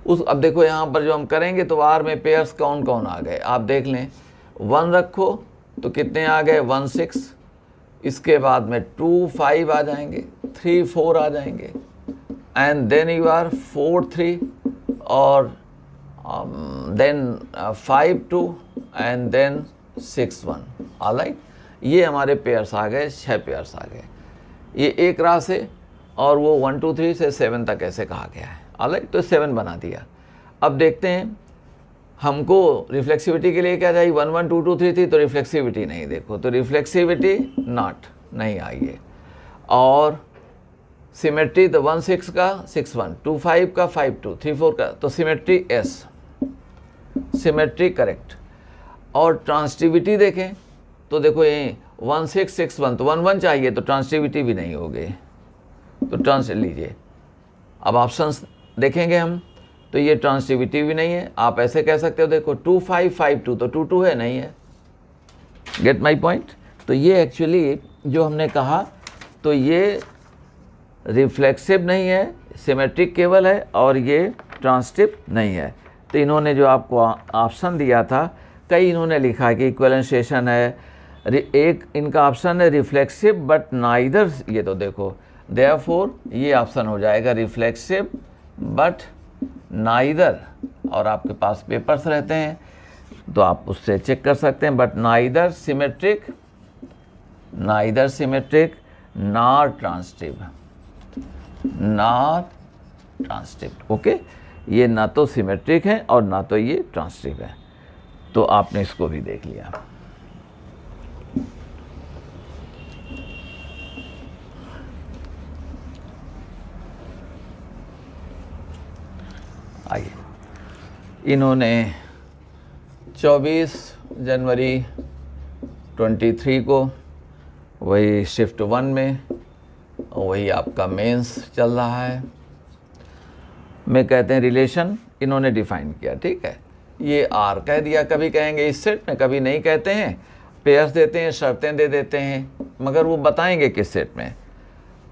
अब देखो यहाँ पर जो हम करेंगे तो R में पेयर्स कौन कौन आ गए, आप देख लें। 1 रखो तो कितने आ गए, 1 6, इसके बाद में 2 5 आ जाएंगे, 3 4 आ जाएंगे, एंड देन यू आर 4 3, और देन 5 2, एंड देन 6 1। ऑलराइट, ये हमारे पेयर्स आ गए, 6 पेयर्स आ गए। ये एक रास है, और वो 1 2 3 से 7 तक ऐसे कहा गया है। ऑलराइट, तो 7 बना दिया। अब देखते हैं हमको रिफ्लेक्सिविटी के लिए क्या चाहिए, 1 1 2 2 3 थी, तो रिफ्लेक्सिविटी नहीं, देखो तो रिफ्लेक्सिविटी नॉट नहीं आई है। और सिमेट्री तो 1 6 का 6 1, 2 5 का 5 2, 3 4 का, तो सिमेट्री S, सिमेट्री करेक्ट। और ट्रांसिटिविटी देखें तो देखो ये 1 6 6 1, तो 1 1 चाहिए, तो ट्रांसिटिविटी भी नहीं हो गई, तो ट्रांस लीजिए। अब ऑप्शंस देखेंगे हम, तो ये ट्रांसिटिविटी भी नहीं है। आप ऐसे कह सकते हो, देखो 2 5 5 2, तो 2 2 है, नहीं है। Gate my point. तो ये एक्चुअली जो हमने कहा, तो ये रिफ्लेक्सिव नहीं है, सिमेट्रिक केवल है, और ये ट्रांसिटिव नहीं है। तो इन्होंने जो आपको ऑप्शन दिया था, कई इन्होंने लिखा है कि इक्विवेलेंशिएशन है, एक इनका ऑप्शन है रिफ्लेक्सिव बट नाइदर, ये तो देखो देयरफॉर ये ऑप्शन हो जाएगा रिफ्लेक्सिव बट नाइदर, और आपके पास पेपर्स रहते हैं तो आप उससे चेक कर सकते हैं, but neither symmetric neither symmetric nor transitive, nor transitive. Okay, ये ना तो सिमेट्रिक है और ना तो ये ट्रांसिटिव है। तो आपने इसको भी देख लिया। आइए, इन्होंने 24 जनवरी 23 को वही शिफ्ट 1 में वही आपका मेंस चल रहा है में कहते हैं रिलेशन इन्होंने डिफाइन किया। ठीक है, ये आर कह दिया, कभी कहेंगे इस सेट में, कभी नहीं कहते हैं, पेयर्स देते हैं, शर्तें दे देते हैं, मगर वो बताएंगे किस सेट में।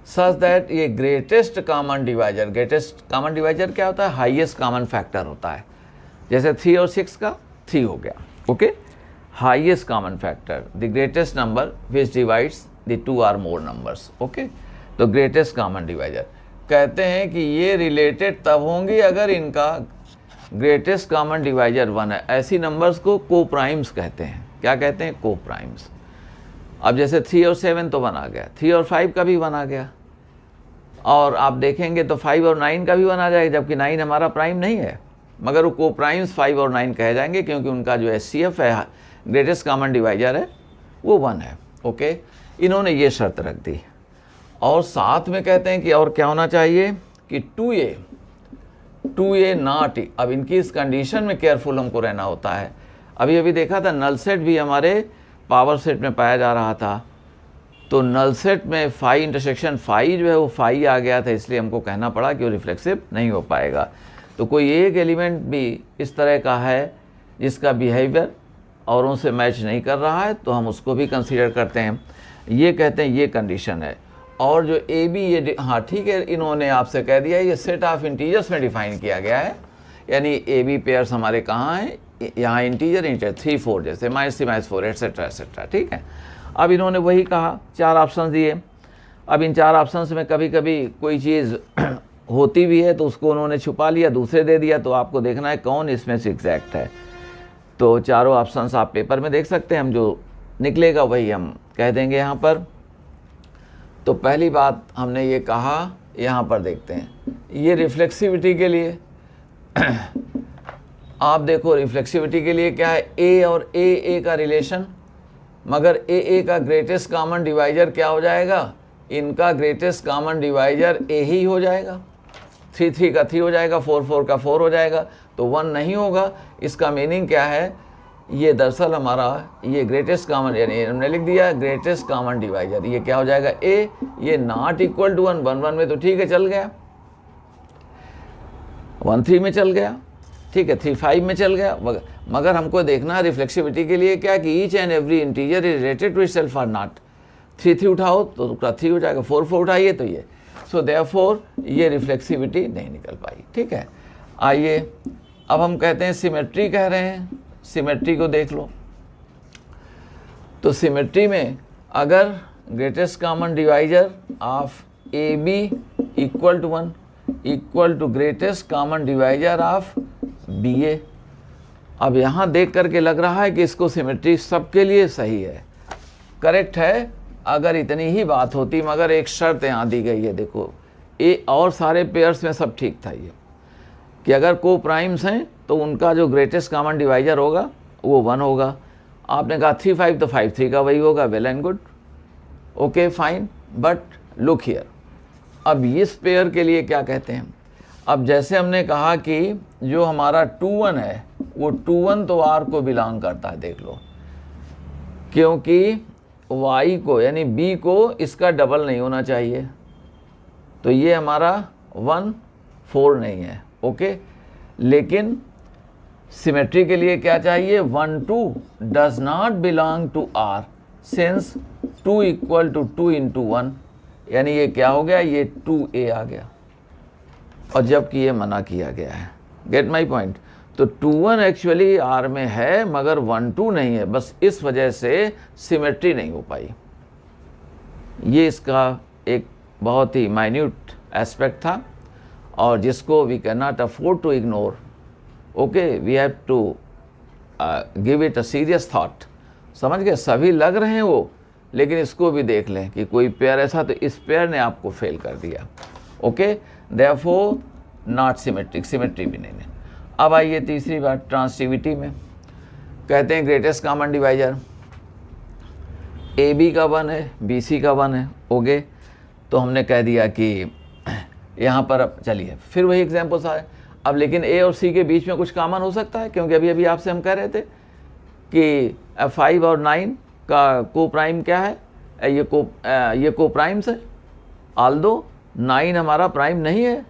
सच दैट ये greatest common divisor, greatest common divisor क्या होता है? हाईएस्ट कॉमन फैक्टर होता है। जैसे 3 और 6 का 3 हो गया। Okay, highest common factor, the greatest number which divides the 2 और मोर नंबर्स। ओके, तो ग्रेटेस्ट कॉमन डिवाइजर कहते हैं कि ये रिलेटेड तब होंगी अगर इनका ग्रेटेस्ट कॉमन डिवाइजर 1 है। ऐसी नंबर्स को को प्राइम्स कहते हैं। क्या कहते हैं? को प्राइम्स। अब जैसे 3 और 7 तो 1 आ गया, 3 और 5 का भी 1 आ गया, और आप देखेंगे तो 5 और 9 का भी 1 आ जाएगा, जबकि 9 हमारा प्राइम नहीं है, मगर वो को प्राइम्स 5 और 9 कहे जाएंगे क्योंकि उनका जो HCF है, ग्रेटेस्ट कॉमन डिवाइजर है, वो 1 है। ओके, इन्होंने ये शर्त रख दी। और साथ में कहते हैं कि और क्या होना चाहिए कि 2a नॉट। अब इनकी इस कंडीशन में केयरफुल हमको रहना होता है। अभी अभी देखा था नल सेट भी हमारे पावर सेट में पाया जा रहा था, तो नल सेट में फाई इंटरसेक्शन फाई जो है वो फाई आ गया था, इसलिए हमको कहना पड़ा कि वो रिफ्लेक्सिव नहीं हो पाएगा। तो कोई एक एलिमेंट भी इस तरह का है जिसका बिहेवियर औरों से मैच नहीं कर रहा है, तो हम उसको भी कंसीडर करते हैं। ये कहते हैं ये कंडीशन है। और जो ए बी, ये हाँ ठीक है, इन्होंने आपसे कह दिया ये सेट ऑफ इंटीजर्स में डिफाइन किया गया है, यानी ए बी पेयर्स हमारे कहाँ हैं? यहाँ इंटीजर 3 4 जैसे -3 -4 एटसेट्रा एटसेट्रा। ठीक है, अब इन्होंने वही कहा, 4 ऑप्शन दिए। अब इन 4 ऑप्शंस में कभी कभी कोई चीज़ होती भी है तो उसको उन्होंने छुपा लिया, दूसरे दे दिया, तो आपको देखना है कौन इसमें से एग्जैक्ट है। तो चारों ऑप्शंस आप पेपर में देख सकते हैं, हम जो निकलेगा वही हम कह देंगे यहाँ पर। तो पहली बात हमने ये कहा, यहाँ पर देखते हैं ये रिफ्लेक्सिविटी के लिए आप देखो रिफ्लेक्सिविटी के लिए क्या है? ए और ए का रिलेशन, मगर ए का ग्रेटेस्ट कॉमन डिवाइजर क्या हो जाएगा? इनका ग्रेटेस्ट कॉमन डिवाइजर ए ही हो जाएगा। 3 3 का 3 हो जाएगा, 4 4 का 4 हो जाएगा, तो 1 नहीं होगा। इसका मीनिंग क्या है? ये दरअसल हमारा ये ग्रेटेस्ट कॉमन, यानी हमने लिख दिया ग्रेटेस्ट कॉमन डिवाइजर, ये क्या हो जाएगा? ए। ये नॉट इक्वल टू 1, 1 1 में तो ठीक है चल गया, 1 3 में चल गया, ठीक है, 3 5 में चल गया, मगर हमको देखना है रिफ्लेक्सिविटी के लिए क्या कि each and every integer is related to itself और नॉट। 3 3 उठाओ तो उसका 3 हो जाएगा, 4 4 उठाइए तो ये। सो देयरफॉर ये रिफ्लेक्सिविटी नहीं निकल पाई। ठीक है, आइए अब हम कहते हैं सिमेट्री कह रहे हैं, सिमेट्री को देख लो। तो सिमेट्री में अगर greatest common divisor of A B equal to 1 equal to greatest common divisor of B A. अब यहाँ देख करके लग रहा है कि इसको सिमेट्री सबके लिए सही है, करेक्ट है, अगर इतनी ही बात होती, मगर एक शर्त यहाँ दी गई है। देखो ए और सारे पेयर्स में सब ठीक था ये, कि अगर को प्राइम्स हैं तो उनका जो ग्रेटेस्ट कॉमन डिवाइजर होगा वो 1 होगा। आपने कहा 3 5 तो 5 3 का वही होगा, well and good, okay fine. But look here, अब इस पेयर के लिए क्या कहते हैं? अब जैसे हमने कहा कि जो हमारा 2 1 है वो 2 1 तो आर को बिलोंग करता है, देख लो, क्योंकि वाई को यानी बी को इसका डबल नहीं होना चाहिए, तो ये हमारा 1 4 नहीं है। ओके, लेकिन सिमेट्री के लिए क्या चाहिए? 1 2 does not belong to R since 2 equal to 2 into 1, यानी ये क्या हो गया? ये 2a आ गया, और जबकि ये मना किया गया है। Gate my point? तो 2 1 एक्चुअली आर में है मगर 1 2 नहीं है, बस इस वजह से सिमेट्री नहीं हो पाई। ये इसका एक बहुत ही माइन्यूट एस्पेक्ट था और जिसको we can not afford to ignore. Okay, we have to give it a serious thought. समझ गए? सभी लग रहे हैं वो लेकिन इसको भी देख लें कि कोई पेयर ऐसा, तो इस पेयर ने आपको फेल कर दिया। Okay, therefore not symmetric, symmetry भी नहीं है। अब आइए तीसरी बात, ट्रांसिटिविटी में कहते हैं greatest common divisor A B का 1 है, बी सी का 1 है। ओके, तो हमने कह दिया कि यहाँ पर अब चलिए फिर वही एग्जाम्पल्स आए। अब लेकिन ए और सी के बीच में कुछ कॉमन हो सकता है, क्योंकि अभी अभी आपसे हम कह रहे थे कि 5 और 9 का को प्राइम क्या है, ये को प्राइम्स है। आल्दो 9 हमारा प्राइम नहीं है,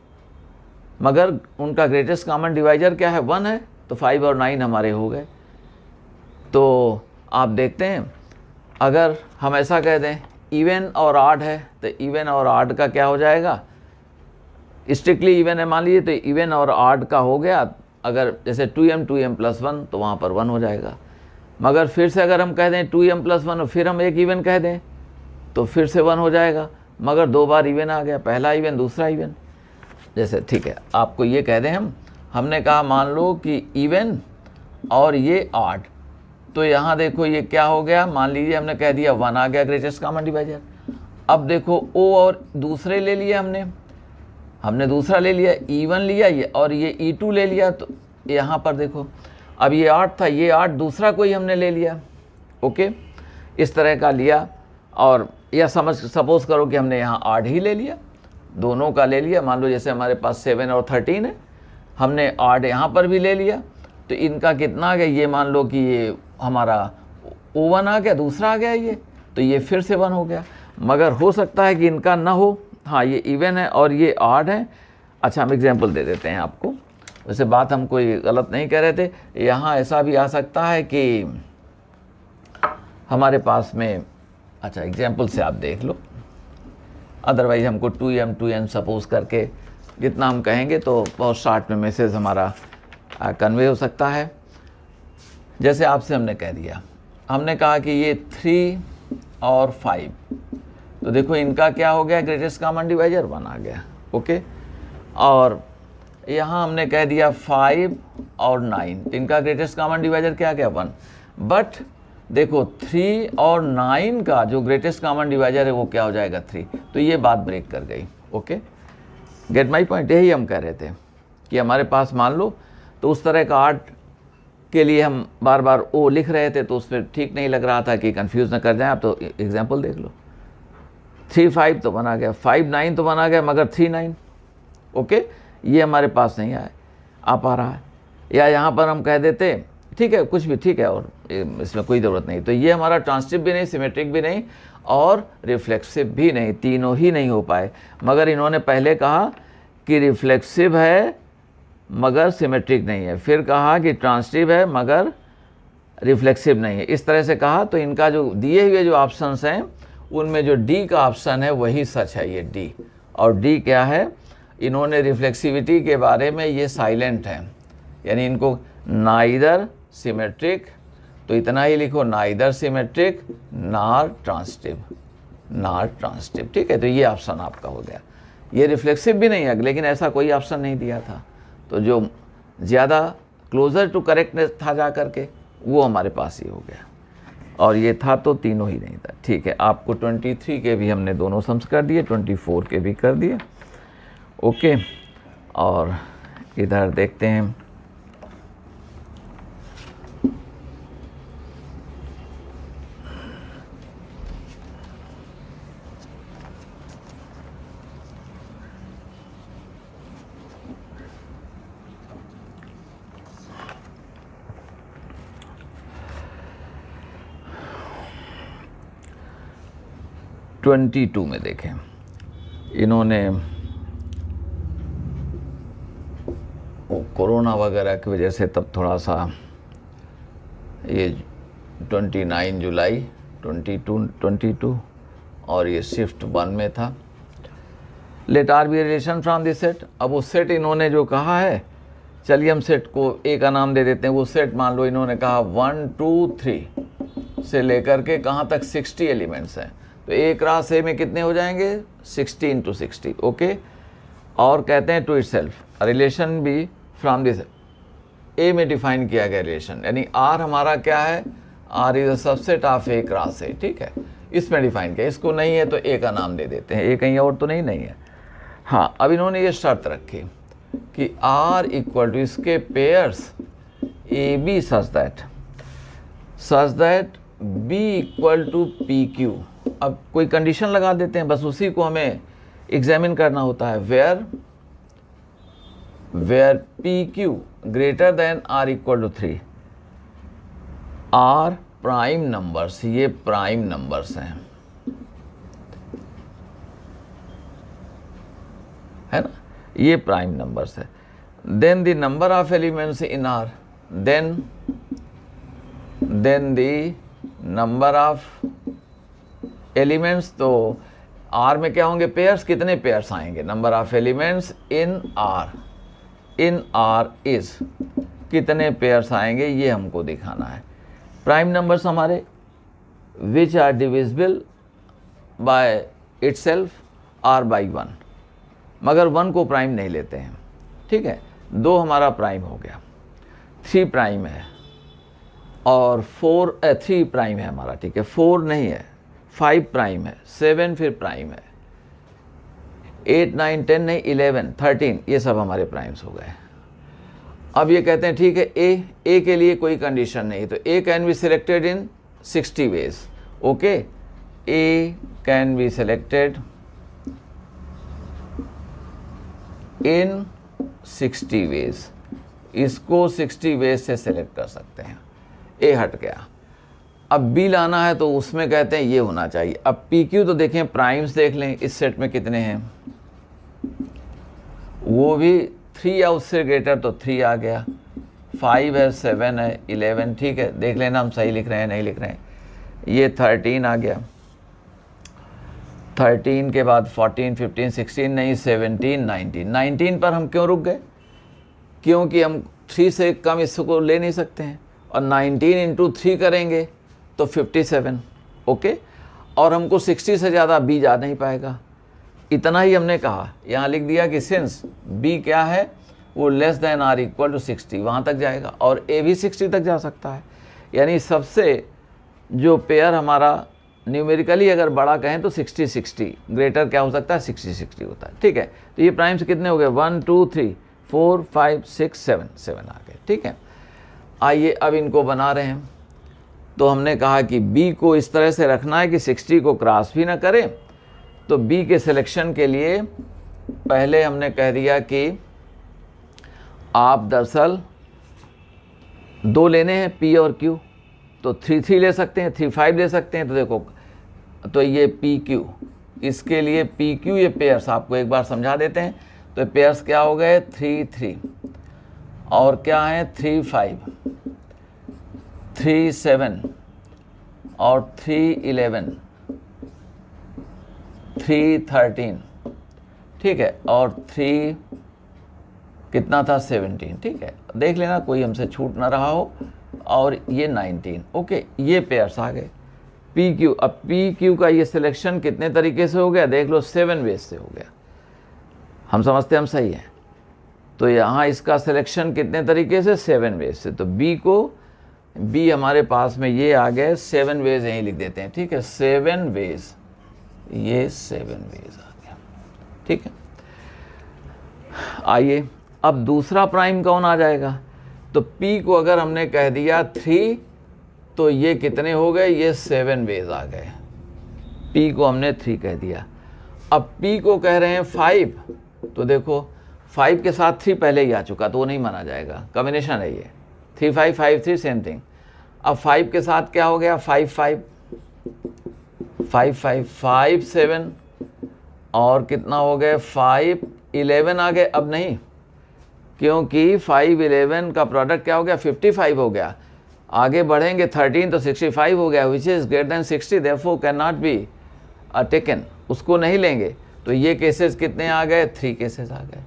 मगर उनका ग्रेटेस्ट कॉमन डिवाइजर क्या है, 1 है, तो 5 और 9 हमारे हो गए। तो आप देखते हैं अगर हम ऐसा कह दें इवन और ऑड है, तो इवन और ऑड का क्या हो जाएगा, स्ट्रिक्टली इवन है मान लीजिए, तो इवन और ऑड का हो गया। अगर जैसे 2m प्लस 1 तो वहाँ पर 1 हो जाएगा। मगर फिर से अगर हम कह दें 2m प्लस 1 और फिर हम एक इवन कह दें तो फिर से 1 हो जाएगा। मगर 2 बार इवन आ गया, पहला इवन दूसरा इवन। जैसे ठीक है, आपको ये कह दें हमने कहा मान लो कि इवन और ये ऑड, तो यहाँ देखो ये क्या हो गया, मान लीजिए हमने कह दिया 1 आ गया ग्रेटेस्ट कॉमन डिवाइजर। अब देखो ओ और दूसरे ले लिया हमने दूसरा ले लिया, E1 लिया ये, और ये E2 ले लिया। तो यहाँ पर देखो अब ये 8 था, ये 8 दूसरा कोई हमने ले लिया। ओके, इस तरह का लिया। और या सपोज करो कि हमने यहाँ 8 ही ले लिया, दोनों का ले लिया। मान लो जैसे हमारे पास 7 और 13 है, हमने 8 यहाँ पर भी ले लिया, तो इनका कितना आ गया, ये मान लो कि ये हमारा O1 आ गया, दूसरा आ गया ये, तो ये फिर से 1 हो गया। मगर हो सकता है कि इनका ना हो, हाँ ये इवन है और ये ऑड है। अच्छा, हम एग्जांपल दे देते हैं आपको, वैसे बात हम कोई गलत नहीं कह रहे थे। यहाँ ऐसा भी आ सकता है कि हमारे पास में, अच्छा एग्जांपल से आप देख लो, अदरवाइज हमको 2m सपोज करके जितना हम कहेंगे तो बहुत शॉर्ट में मैसेज हमारा कन्वे हो सकता है। जैसे आपसे हमने कह दिया, हमने कहा कि ये 3 और 5, तो देखो इनका क्या हो गया, ग्रेटेस्ट कॉमन डिवाइजर 1 आ गया। ओके, और यहाँ हमने कह दिया 5 और 9, तो इनका ग्रेटेस्ट कॉमन डिवाइजर क्या गया, 1। बट देखो 3 और 9 का जो ग्रेटेस्ट कॉमन डिवाइजर है वो क्या हो जाएगा, 3। तो ये बात ब्रेक कर गई। Okay, gate my point. यही हम कह रहे थे कि हमारे पास मान लो, तो उस तरह का 8 के लिए हम बार बार ओ लिख रहे थे, तो उसमें ठीक नहीं लग रहा था कि कंफ्यूज ना कर जाएं आप। तो एग्जांपल देख लो, 3 5 तो बना गया, 5 9 तो बना गया, मगर 3 9 ओके ये हमारे पास नहीं आ पा रहा है। या यहाँ पर हम कह देते ठीक है, कुछ भी ठीक है, और इसमें कोई ज़रूरत नहीं। तो ये हमारा ट्रांसिटिव भी नहीं, सिमेट्रिक भी नहीं और रिफ्लेक्सिव भी नहीं, तीनों ही नहीं हो पाए। मगर इन्होंने पहले कहा कि रिफ्लेक्सिव है मगर सिमेट्रिक नहीं है, फिर कहा कि ट्रांसिटिव है मगर रिफ्लेक्सिव नहीं है। इस तरह से कहा, तो इनका जो दिए हुए जो ऑप्शंस हैं उनमें जो डी का ऑप्शन है वही सच है, ये डी। और डी क्या है, इन्होंने रिफ्लेक्सिविटी के बारे में ये साइलेंट है, यानी इनको नाइदर सिमेट्रिक, तो इतना ही लिखो, neither symmetric nor transitive, nor transitive. ठीक है, तो ये ऑप्शन आपका हो गया। ये रिफ्लेक्सिव भी नहीं है, लेकिन ऐसा कोई ऑप्शन नहीं दिया था, तो जो ज़्यादा क्लोज़र टू करेक्टनेस था जा करके वो हमारे पास ही हो गया, और ये था तो तीनों ही नहीं था। ठीक है, आपको 23 के भी हमने दोनों सम्स कर दिए, 24 के भी कर दिए। ओके, और इधर देखते हैं, ट्वेंटी 22 में देखें, इन्होंने कोरोना वगैरह की वजह से तब थोड़ा सा ये 29 जुलाई 22 और ये शिफ्ट 1 में था। Let R be relation from this set. अब वो सेट इन्होंने जो कहा है, चलिए हम सेट को ए का नाम दे देते हैं। वो सेट मान लो इन्होंने कहा 1 2 3 से लेकर के कहाँ तक 60 एलिमेंट्स हैं, तो ए क्रॉस ए में कितने हो जाएंगे, 60 × 60। ओके, और कहते हैं टू इटसेल्फ रिलेशन भी फ्रॉम दिस ए में डिफाइन किया गया रिलेशन, यानी आर हमारा क्या है, R is a subset of A cross A. ठीक है, इसमें डिफाइन किया, इसको नहीं है तो ए का नाम दे देते हैं, ए कहीं और तो नहीं है। हाँ, अब इन्होंने ये शर्त रखी कि आर इक्वल टू इसके pairs A B such that B equal to P Q. अब कोई कंडीशन लगा देते हैं, बस उसी को हमें एग्जामिन करना होता है। Where P Q greater than or equal to 3 are prime numbers, ये प्राइम नंबर्स हैं, है ना, ये प्राइम नंबर्स है। Then the number of elements in R, then the number of elements, तो आर में क्या होंगे पेयर्स, कितने पेयर्स आएंगे, number of elements in R is कितने पेयर्स आएंगे, ये हमको दिखाना है। प्राइम नंबर्स हमारे which are divisible by itself or by 1, मगर 1 को प्राइम नहीं लेते हैं, ठीक है। 2 हमारा प्राइम हो गया, 3 प्राइम है और 3 प्राइम है हमारा, ठीक है, 4 नहीं है, 5 प्राइम है, 7 फिर प्राइम है, 8 9 10 नहीं, 11 13, ये सब हमारे प्राइम्स हो गए। अब ये कहते हैं ठीक है, ए के लिए कोई कंडीशन नहीं, तो A can be selected in 60 ways, okay, A can be selected in 60 ways, इसको 60 वेज से सिलेक्ट कर सकते हैं। ए हट गया, अब बी लाना है तो उसमें कहते हैं ये होना चाहिए। अब पी क्यू तो देखें, प्राइम्स देख लें इस सेट में कितने हैं, वो भी 3 या उससे ग्रेटर, तो 3 आ गया, 5 है, 7 है, 11, ठीक है, देख लेना हम सही लिख रहे हैं नहीं लिख रहे हैं। ये 13 आ गया, 13 के बाद 14 15 16 नहीं, 17 19 पर हम क्यों रुक गए, क्योंकि हम 3 से कम इसको ले नहीं सकते हैं, और 19 इंटू 3 करेंगे तो 57, ओके, और हमको 60 से ज़्यादा बी जा नहीं पाएगा, इतना ही हमने कहा। यहाँ लिख दिया कि सिंस बी क्या है, वो less than or equal to 60 वहाँ तक जाएगा, और ए भी 60 तक जा सकता है, यानी सबसे जो पेयर हमारा न्यूमेरिकली अगर बड़ा कहें तो 60 ग्रेटर क्या हो सकता है, 60 होता है, ठीक है। तो ये प्राइम्स कितने हो गए, 1 2 3 4 5 6 7 आ गए, ठीक है। आइए अब इनको बना रहे हैं, तो हमने कहा कि बी को इस तरह से रखना है कि 60 को क्रॉस भी ना करें। तो बी के सिलेक्शन के लिए पहले हमने कह दिया कि आप दरअसल 2 लेने हैं, पी और क्यू, तो 3 ले सकते हैं, 3 5 ले सकते हैं। तो देखो, तो ये पी क्यू, इसके लिए पी क्यू ये पेयर्स आपको एक बार समझा देते हैं। तो पेयर्स क्या हो गए, 3 3 और क्या है, 3 5 3 7 और 3 11 3 13, ठीक है, और 3 कितना था, 17, ठीक है, देख लेना कोई हमसे छूट ना रहा हो, और ये 19, ओके, ये पेयर्स आ गए। पी क्यू, अब पी क्यू का ये सिलेक्शन कितने तरीके से हो गया, देख लो, 7 वेज से हो गया, हम समझते हम सही हैं। तो यहाँ इसका सिलेक्शन कितने तरीके से, 7 वेज से। तो बी हमारे पास में ये आ गए, 7 वेज यहीं लिख देते हैं, ठीक है, 7 वेज, ये 7 वेज आ गया, ठीक है। आइए अब दूसरा प्राइम कौन आ जाएगा, तो P को अगर हमने कह दिया 3, तो ये कितने हो गए, ये 7 वेज आ गए, P को हमने 3 कह दिया। अब P को कह रहे हैं 5, तो देखो 5 के साथ 3 पहले ही आ चुका, तो वो नहीं माना जाएगा, कॉम्बिनेशन है ये, 3 5 5 3 सेम थिंग। अब 5 के साथ क्या हो गया, 5 5 5 5 5 7 और कितना हो गए, 5 11 आ गए। अब नहीं, क्योंकि 5 11 का प्रोडक्ट क्या हो गया, 55 हो गया। आगे बढ़ेंगे 13 तो 65 हो गया, which is greater than 60, therefore can not be taken, उसको नहीं लेंगे। तो ये केसेस कितने आ गए, 3 केसेस आ गए।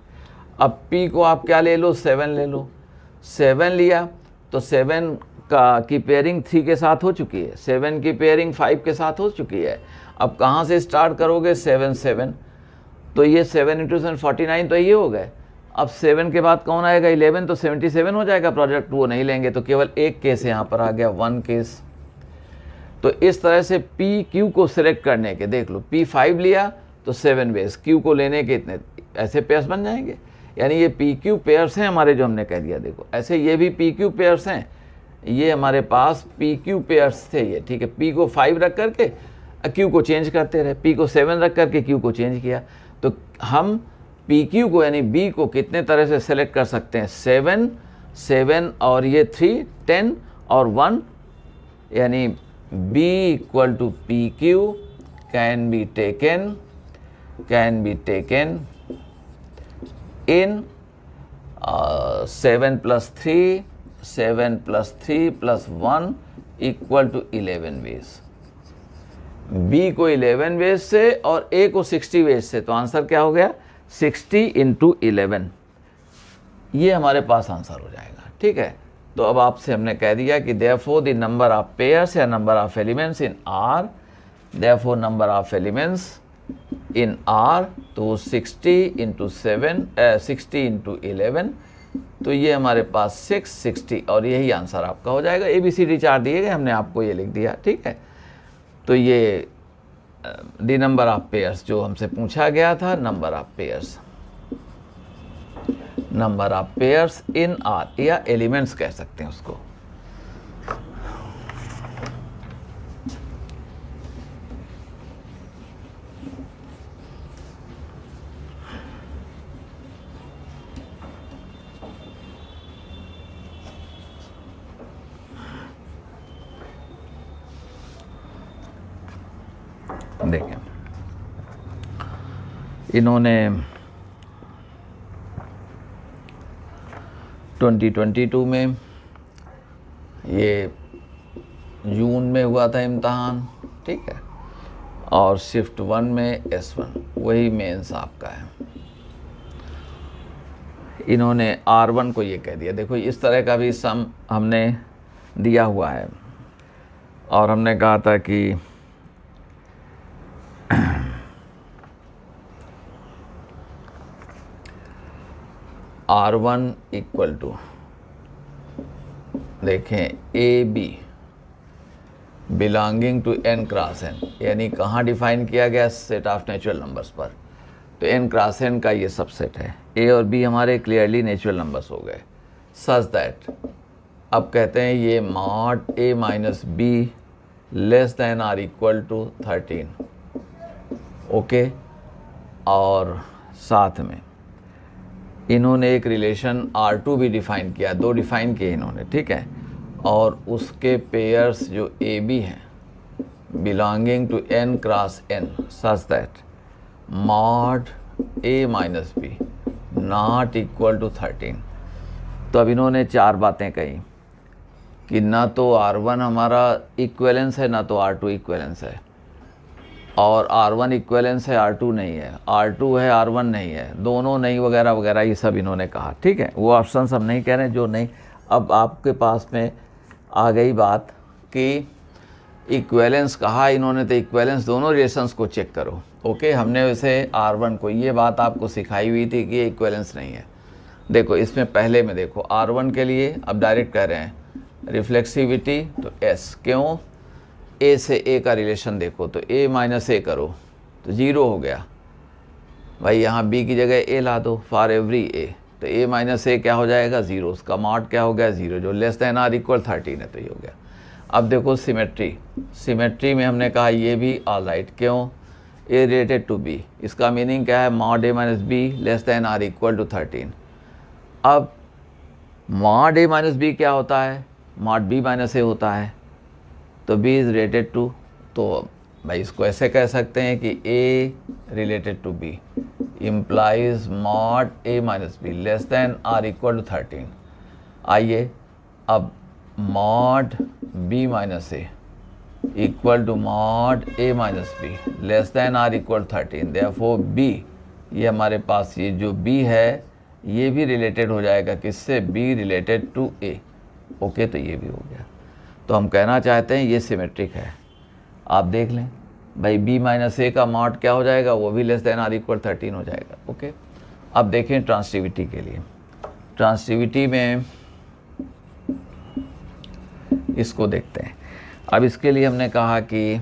अब P को आप क्या ले लो, 7 ले लो, 7 लिया तो 7 की पेयरिंग 3 के साथ हो चुकी है, 7 की पेयरिंग 5 के साथ हो चुकी है। अब कहाँ से स्टार्ट करोगे, 7 7, तो ये 7 × 7 49, तो ये हो गए। अब 7 के बाद कौन आएगा, 11, तो 77 हो जाएगा प्रोडक्ट, वो नहीं लेंगे। तो केवल एक केस यहाँ पर आ गया, 1 केस। तो इस तरह से पी क्यू को सिलेक्ट करने के, देख लो P5 लिया तो 7 वेज, क्यू को लेने के इतने ऐसे पेयर्स बन जाएंगे। यानी ये पी क्यू पेयर्स हैं हमारे, जो हमने कह दिया। देखो ऐसे ये भी पी क्यू पेयर्स हैं, ये हमारे पास पी क्यू पेयर्स थे ये, ठीक है। पी को 5 रख करके क्यू को चेंज करते रहे, पी को 7 रख करके क्यू को चेंज किया। तो हम पी क्यू को यानी बी को कितने तरह से सेलेक्ट कर सकते हैं, 7 7 और ये 3 10 और 1, यानी B equal to P Q can be taken in 7 plus 3 plus 1 equal to 11 ways। B को 11 वेज से और A को 60 वेज से, तो आंसर क्या हो गया 60 इंटू 11, ये हमारे पास आंसर हो जाएगा, ठीक है। तो अब आपसे हमने कह दिया कि therefore the number of pairs या number of elements in R, therefore number of elements in R, तो 60 इंटू 60 इंटू 11, तो ये हमारे पास 660, और यही आंसर आपका हो जाएगा। ABCD चार्ट दिए गए, हमने आपको ये लिख दिया, ठीक है। तो ये द नंबर ऑफ पेयर्स जो हमसे पूछा गया था, number of pairs in are, या एलिमेंट्स कह सकते हैं उसको। देखें, इन्होंने 2022 में, ये जून में हुआ था इम्तहान, ठीक है, और शिफ्ट 1 में S1, वही मेंस आपका है। इन्होंने R1 को ये कह दिया। देखो इस तरह का भी सम हमने दिया हुआ है, और हमने कहा था कि R1 इक्वल टू, देखें AB belonging to n cross n, यानी कहाँ डिफाइन किया गया, सेट ऑफ नेचुरल नंबर्स पर। तो n क्रॉस n का ये सबसेट है। A और B हमारे क्लियरली नेचुरल नंबर्स हो गए, सच दैट अब कहते हैं ये mod A minus B less than or equal to 13, okay. और साथ में इन्होंने एक रिलेशन R2 भी डिफ़ाइन किया, 2 डिफ़ाइन किए इन्होंने, ठीक है। और उसके पेयर्स जो AB हैं belonging to n cross n, such that mod A minus B not equal to 13। तो अब इन्होंने 4 बातें कही कि ना तो R1 हमारा इक्वेलेंस है, ना तो R2 इक्वेलेंस है, और R1 इक्वेलेंस है, R2 नहीं है, R2 है, R1 नहीं है, दोनों नहीं, वगैरह वगैरह, ये सब इन्होंने कहा, ठीक है। वो ऑप्शन हम नहीं कह रहे हैं जो नहीं। अब आपके पास में आ गई बात कि इक्वेलेंस कहा इन्होंने, तो इक्वेलेंस दोनों रिलेशंस को चेक करो, ओके। हमने वैसे R1 को ये बात आपको सिखाई हुई थी कि ये इक्वेलेंस नहीं है। देखो इसमें पहले में देखो R1 के लिए अब डायरेक्ट कह रहे हैं रिफ्लेक्सिविटी, तो S, क्यों, A से A का रिलेशन देखो, तो A माइनस A करो तो 0 हो गया भाई, यहाँ B की जगह A ला दो फॉर एवरी A, तो A माइनस A क्या हो जाएगा 0, उसका मॉड क्या हो गया 0, जो लेस दैन आर इक्वल 13 है, तो ये हो गया। अब देखो सिमेट्री में हमने कहा ये भी ऑल राइट, क्यों, A रिलेटेड टू B, इसका मीनिंग क्या है, mod A minus B less than or equal to 13। अब मॉड A माइनस B क्या होता है, मॉड B माइनस A होता है, तो B इज़ रिलेटेड टू, तो भाई इसको ऐसे कह सकते हैं कि A related to B implies mod A minus B less than or equal to 13। आइए अब mod B minus A equal to mod A minus B less than or equal 13, therefore B, ये हमारे पास ये जो B है ये भी related हो जाएगा किससे, B related to A, okay. तो ये भी हो गया। तो हम कहना चाहते हैं ये सिमेट्रिक है। आप देख लें भाई B माइनस A का मॉड क्या हो जाएगा, वो भी लेस दैन आर इक्वल 13 हो जाएगा, ओके। अब देखें ट्रांसिटिविटी के लिए, ट्रांसिटिविटी में इसको देखते हैं। अब इसके लिए हमने कहा कि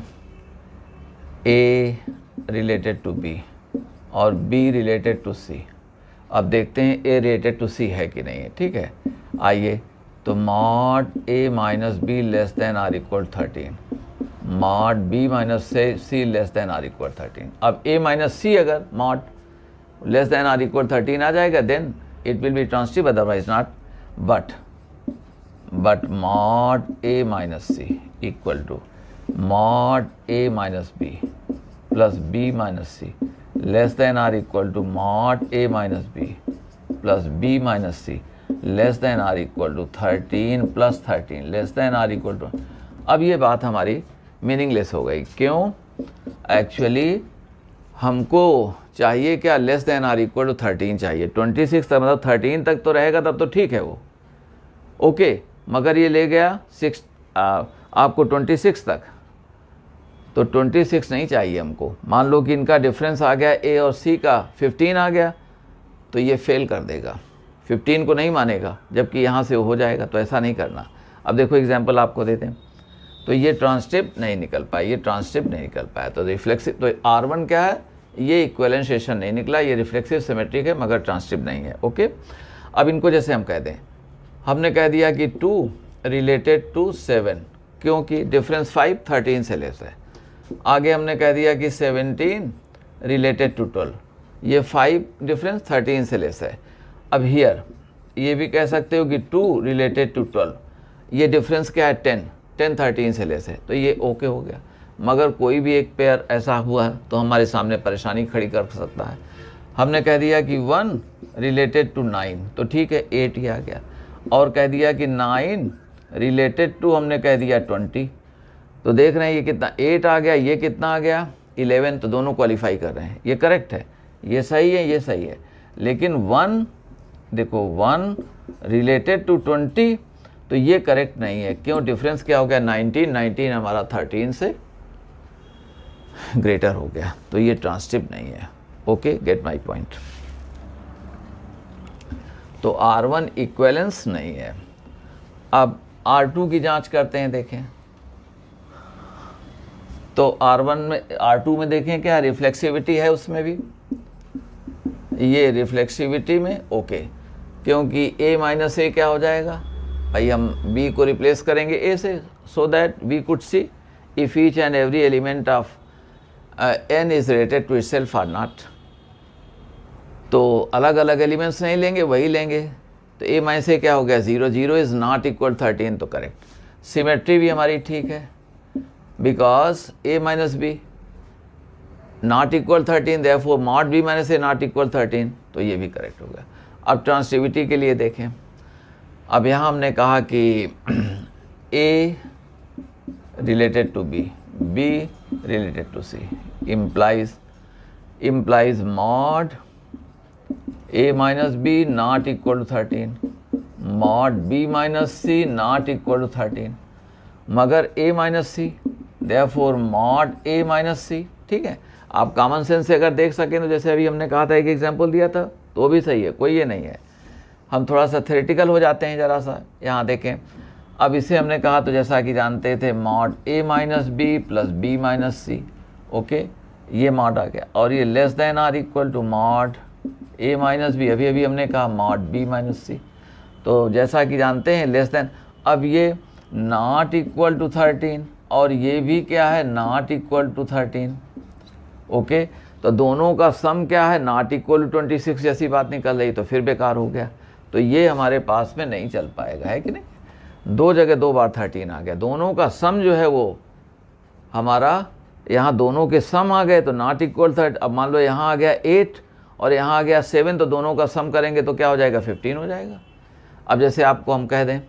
A रिलेटेड टू B और B रिलेटेड टू C। अब देखते हैं A रिलेटेड टू C है कि नहीं है। ठीक है, आइए, तो mod A minus B less than or equal 13, mod B minus C less than or equal 13। अब A माइनस C अगर mod less than or equal 13 आ जाएगा, then it will be transitive, otherwise not. But mod A minus C equal to mod A minus B plus B minus C less than or equal to mod A minus B plus B minus C less than or equal to 13 plus 13 less than or equal to. अब ये बात हमारी meaningless हो गई। क्यों? Actually हमको चाहिए क्या? Less than or equal to 13 चाहिए। 26 तक, मतलब 13 तक तो रहेगा तब तो ठीक है वो, ओके। मगर ये ले गया आपको 26 तक, तो 26 नहीं चाहिए हमको। मान लो कि इनका डिफरेंस आ गया A और C का 15 आ गया, तो ये फेल कर देगा, 15 को नहीं मानेगा, जबकि यहाँ से हो जाएगा। तो ऐसा नहीं करना। अब देखो एग्जांपल आपको देते हैं, तो ये ट्रांसटिव नहीं निकल पाया, ये ट्रांसटिव नहीं निकल पाया, तो रिफ्लेक्सिव, तो R1 क्या है? ये इक्विवेलेंशिएशन नहीं निकला, ये रिफ्लेक्सिव सिमेट्रिक है मगर ट्रांसटिव नहीं है, ओके। अब इनको जैसे हम कह दें, हमने कह दिया कि 2 रिलेटेड टू 7, क्योंकि डिफरेंस 5 13 से लेस है। आगे हमने कह दिया कि 17 रिलेटेड टू 12, ये 5 डिफरेंस 13 से लेस है। अब हियर ये भी कह सकते हो कि 2 रिलेटेड टू 12, ये डिफरेंस क्या है? 10 13 से लेस है, तो ये ओके हो गया। मगर कोई भी एक पेयर ऐसा हुआ तो हमारे सामने परेशानी खड़ी कर सकता है। हमने कह दिया कि 1 रिलेटेड टू 9, तो ठीक है, 8 ही आ गया। और कह दिया कि 9 रिलेटेड टू, हमने कह दिया 20, तो देख रहे हैं ये कितना 8 आ गया, ये कितना आ गया 11, तो दोनों क्वालिफाई कर रहे हैं, ये करेक्ट है, ये सही है, ये सही है। लेकिन 1 देखो 1 रिलेटेड टू 20, तो ये करेक्ट नहीं है। क्यों? डिफरेंस क्या हो गया? 19 हमारा 13 से ग्रेटर हो गया, तो ये ट्रांसटिव नहीं है, ओके, गेट माय पॉइंट। तो R1 इक्विवेलेंस नहीं है। अब R2 की जांच करते हैं, देखें तो R2 में देखें क्या रिफ्लेक्सिविटी है, उसमें भी ये रिफ्लेक्सिविटी में ओके, क्योंकि A माइनस A क्या हो जाएगा भाई? हम B को रिप्लेस करेंगे A से, so that we could see if each and every element of N is related to itself or not. तो अलग अलग एलिमेंट्स नहीं लेंगे, वही लेंगे। तो A माइनस A क्या हो गया? 0 0 इज नॉट इक्वल 13, तो करेक्ट। सिमेट्री भी हमारी ठीक है, because A minus B not equal 13, therefore mod B minus A not equal 13, तो ये भी करेक्ट हो गया। अब ट्रांसिटिविटी के लिए देखें, अब यहाँ हमने कहा कि A related to B, B related to C, implies mod A minus B not equal to 13, mod B minus C not equal to 13, मगर A minus C, therefore mod A minus C, ठीक है। आप common sense से अगर देख सकें तो जैसे अभी हमने कहा था, एक एग्जांपल दिया था, तो भी सही है, कोई ये नहीं है। हम थोड़ा सा थ्योरेटिकल हो जाते हैं ज़रा सा। यहाँ देखें, अब इसे हमने कहा तो जैसा कि जानते थे mod A minus B plus B minus C, okay, ये मॉड आ गया। और ये less than or equal to mod A minus B, अभी हमने कहा मॉड B माइनस C, तो जैसा कि जानते हैं लेस देन। अब ये नॉट इक्वल टू 13 और ये भी क्या है? Not equal to 13, okay. तो दोनों का सम क्या है? नॉट इक्वल टू 26 जैसी बात निकल रही, तो फिर बेकार हो गया। तो ये हमारे पास में नहीं चल पाएगा, है कि नहीं? 2 जगह 2 बार 13 आ गया, दोनों का सम जो है वो हमारा, यहाँ दोनों के सम आ गए तो नॉट इक्वल 30। अब मान लो यहाँ आ गया 8 और यहाँ आ गया 7, तो दोनों का सम करेंगे तो क्या हो जाएगा? 15 हो जाएगा। अब जैसे आपको हम कह दें,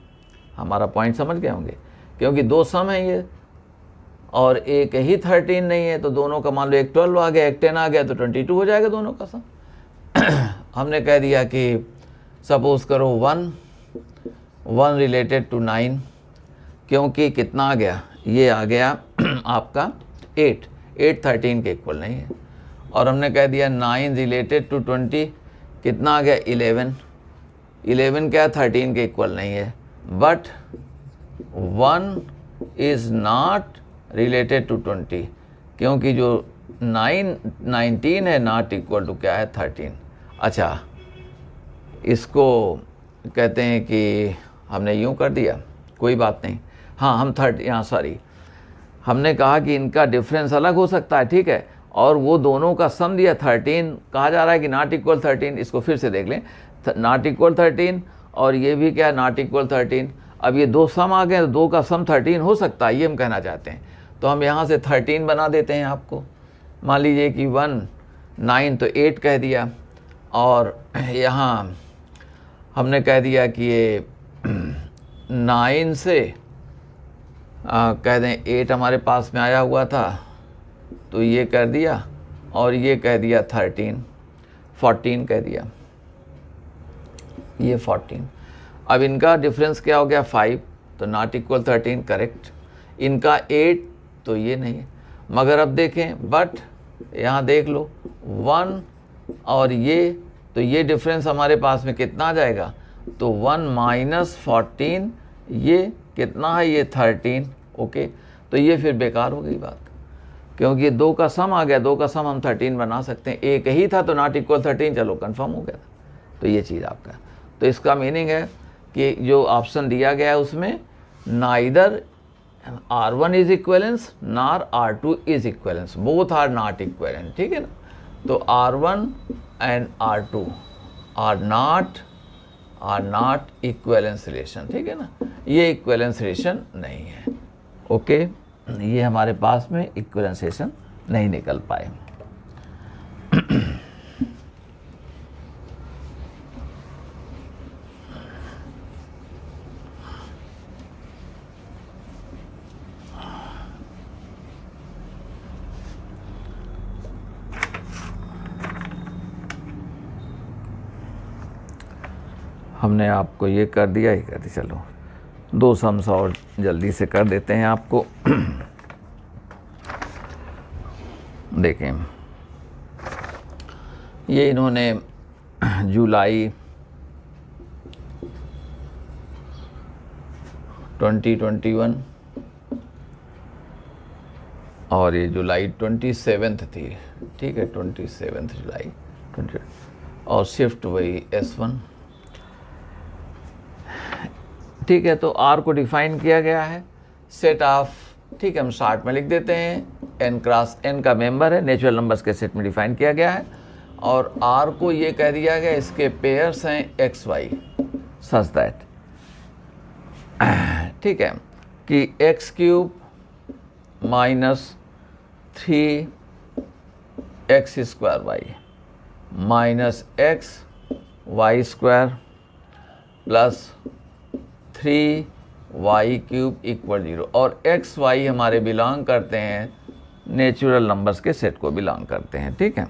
हमारा पॉइंट समझ गए होंगे, क्योंकि 2 सम है ये और एक ही 13 नहीं है, तो दोनों का मान लो एक 12 आ गया, एक 10 आ गया, तो 22 हो जाएगा दोनों का सम। हमने कह दिया कि सपोज करो 1 रिलेटेड टू 9, क्योंकि कितना आ गया? ये आ गया आपका 8 13 के इक्वल नहीं है। और हमने कह दिया 9 रिलेटेड टू 20, कितना आ गया? 11 क्या 13 के इक्वल नहीं है। But 1 is not related to 20, क्योंकि जो 19 है नॉट इक्वल टू क्या है 13। अच्छा, इसको कहते हैं कि हमने यूँ कर दिया, कोई बात नहीं। हाँ, हम हमने कहा कि इनका डिफरेंस अलग हो सकता है, ठीक है, और वो दोनों का सम दिया 13, कहा जा रहा है कि नॉट इक्वल 13। इसको फिर से देख लें, नॉट इक्वल 13 और ये भी क्या है नॉट इक्वल 13। अब ये दो सम आ गए तो दो का सम 13 हो सकता है, ये हम कहना चाहते हैं। तो हम यहाँ से 13 बना देते हैं आपको। मान लीजिए कि 1 9 तो 8 कह दिया, और यहाँ हमने कह दिया कि ये 9 से कह दें 8 हमारे पास में आया हुआ था, तो ये कर दिया, और ये कह दिया 13, 14 कह दिया, ये 14। अब इनका डिफरेंस क्या हो गया 5, तो नॉट इक्वल 13 करेक्ट। इनका 8, तो ये नहीं है। मगर अब देखें, बट यहाँ देख लो 1 और ये, तो ये डिफरेंस हमारे पास में कितना आ जाएगा, तो 1 माइनस 14, ये कितना है, ये 13। ओके, तो ये फिर बेकार हो गई बात, क्योंकि दो का सम आ गया, दो का सम हम 13 बना सकते हैं। एक ही था तो नॉट इक्वल 13, चलो कंफर्म हो गया था। तो ये चीज़ आपका, तो इसका मीनिंग है कि जो ऑप्शन दिया गया है उसमें neither R1 is equivalence nor R2 is equivalence, both are not equivalent, ठीक है ना। तो R1 and R2 are not equivalence relation, ठीक है ना, ये इक्वेलेंस रिलेशन नहीं है। ओके, ये हमारे पास में इक्विवेलेंस रिलेशन नहीं निकल पाए। हमने आपको ये कर दिया ही कर दिया। चलो 2 सम्स और जल्दी से कर देते हैं आपको। देखें, ये इन्होंने जुलाई 2021 और ये जुलाई 27 थी, ठीक है, 27 जुलाई 20, और शिफ्ट वही S1, ठीक है। तो R को डिफाइन किया गया है सेट ऑफ, ठीक है, हम शार्ट में लिख देते हैं n क्रॉस n का मेंबर है, नेचुरल नंबर्स के सेट में डिफाइन किया गया है। और R को ये कह दिया गया इसके पेयर्स हैं x y, सच दैट, ठीक है, कि x cube minus 3x square y minus x y square plus 3y cube equal 0, और x y हमारे बिलोंग करते हैं नेचुरल नंबर्स के सेट को बिलोंग करते हैं, ठीक है।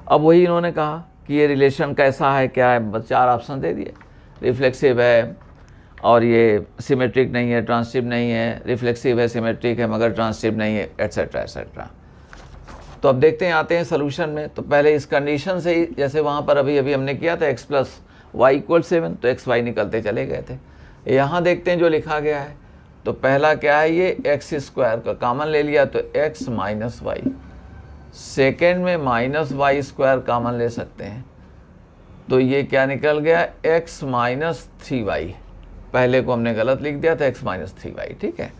अब वही इन्होंने कहा कि ये रिलेशन कैसा है, क्या है, बस 4 ऑप्शन दे दिए। रिफ्लेक्सिव है और ये सिमेट्रिक नहीं है, ट्रांसिटिव नहीं है, रिफ्लेक्सिव है, सिमेट्रिक है मगर ट्रांसिटिव नहीं है, एट्सेट्रा एट्सेट्रा। तो अब देखते हैं, आते हैं सोल्यूशन में। तो पहले इस कंडीशन से ही, जैसे वहाँ पर अभी हमने किया था x प्लस वाई इक्वल 7, तो x y निकलते चले गए थे। यहाँ देखते हैं जो लिखा गया है, तो पहला क्या है, ये x स्क्वायर का कॉमन ले लिया तो x माइनस वाई, सेकेंड में माइनस वाई स्क्वायर कॉमन ले सकते हैं, तो ये क्या निकल गया, x माइनस 3y, पहले को हमने गलत लिख दिया था, x माइनस 3y, ठीक है,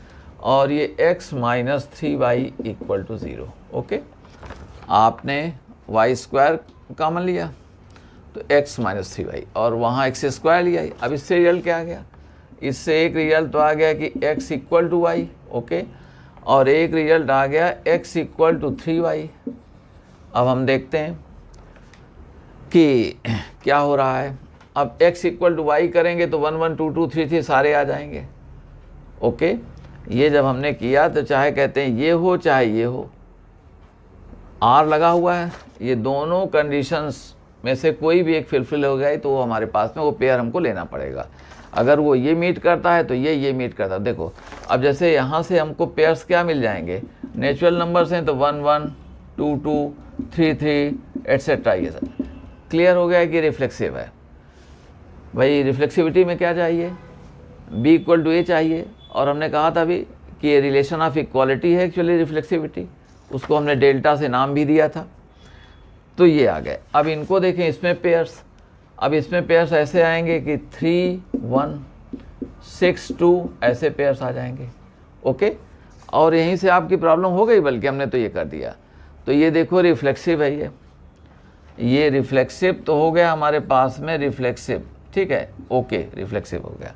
और ये x minus 3y equal to 0। Okay, आपने y स्क्वायर कॉमन लिया तो x माइनस 3y, और वहाँ x स्क्वायर लिया। अब इससे रिजल्ट क्या आ गया, इससे एक रिजल्ट तो आ गया कि x equal to y, okay, और एक रिजल्ट आ गया x इक्वल टू 3y। अब हम देखते हैं कि क्या हो रहा है। अब x इक्वल टू वाई करेंगे तो 1 1 2 2 3 3 सारे आ जाएंगे, ओके। ये जब हमने किया तो चाहे कहते हैं ये हो चाहे ये हो, R लगा हुआ है, ये दोनों कंडीशंस में से कोई भी एक फुलफिल हो गई तो वो हमारे पास में वो पेयर हमको लेना पड़ेगा। अगर वो ये मीट करता है तो ये मीट करता है। देखो अब जैसे यहाँ से हमको पेयर्स क्या मिल जाएंगे, नेचुरल नंबर्स हैं तो 1 1 2 2 3 3 एट्सेट्रा। ये सब क्लियर हो गया कि रिफ्लेक्सिव है। भाई रिफ्लेक्सिविटी में क्या चाहिए, b इक्वल टू a चाहिए, और हमने कहा था अभी कि ये रिलेशन ऑफ इक्वालिटी है एक्चुअली रिफ्लेक्सिविटी, उसको हमने डेल्टा से नाम भी दिया था। तो ये आ गए। अब इनको देखें, इसमें पेयर्स, अब इसमें पेयर्स ऐसे आएंगे कि 3 1 6 2 ऐसे पेयर्स आ जाएंगे। ओके, और यहीं से आपकी प्रॉब्लम हो गई, बल्कि हमने तो ये कर दिया। तो ये देखो रिफ्लेक्सिव है, ये रिफ्लेक्सिव तो हो गया हमारे पास में रिफ्लेक्सिव, ठीक है, ओके रिफ्लेक्सिव हो गया।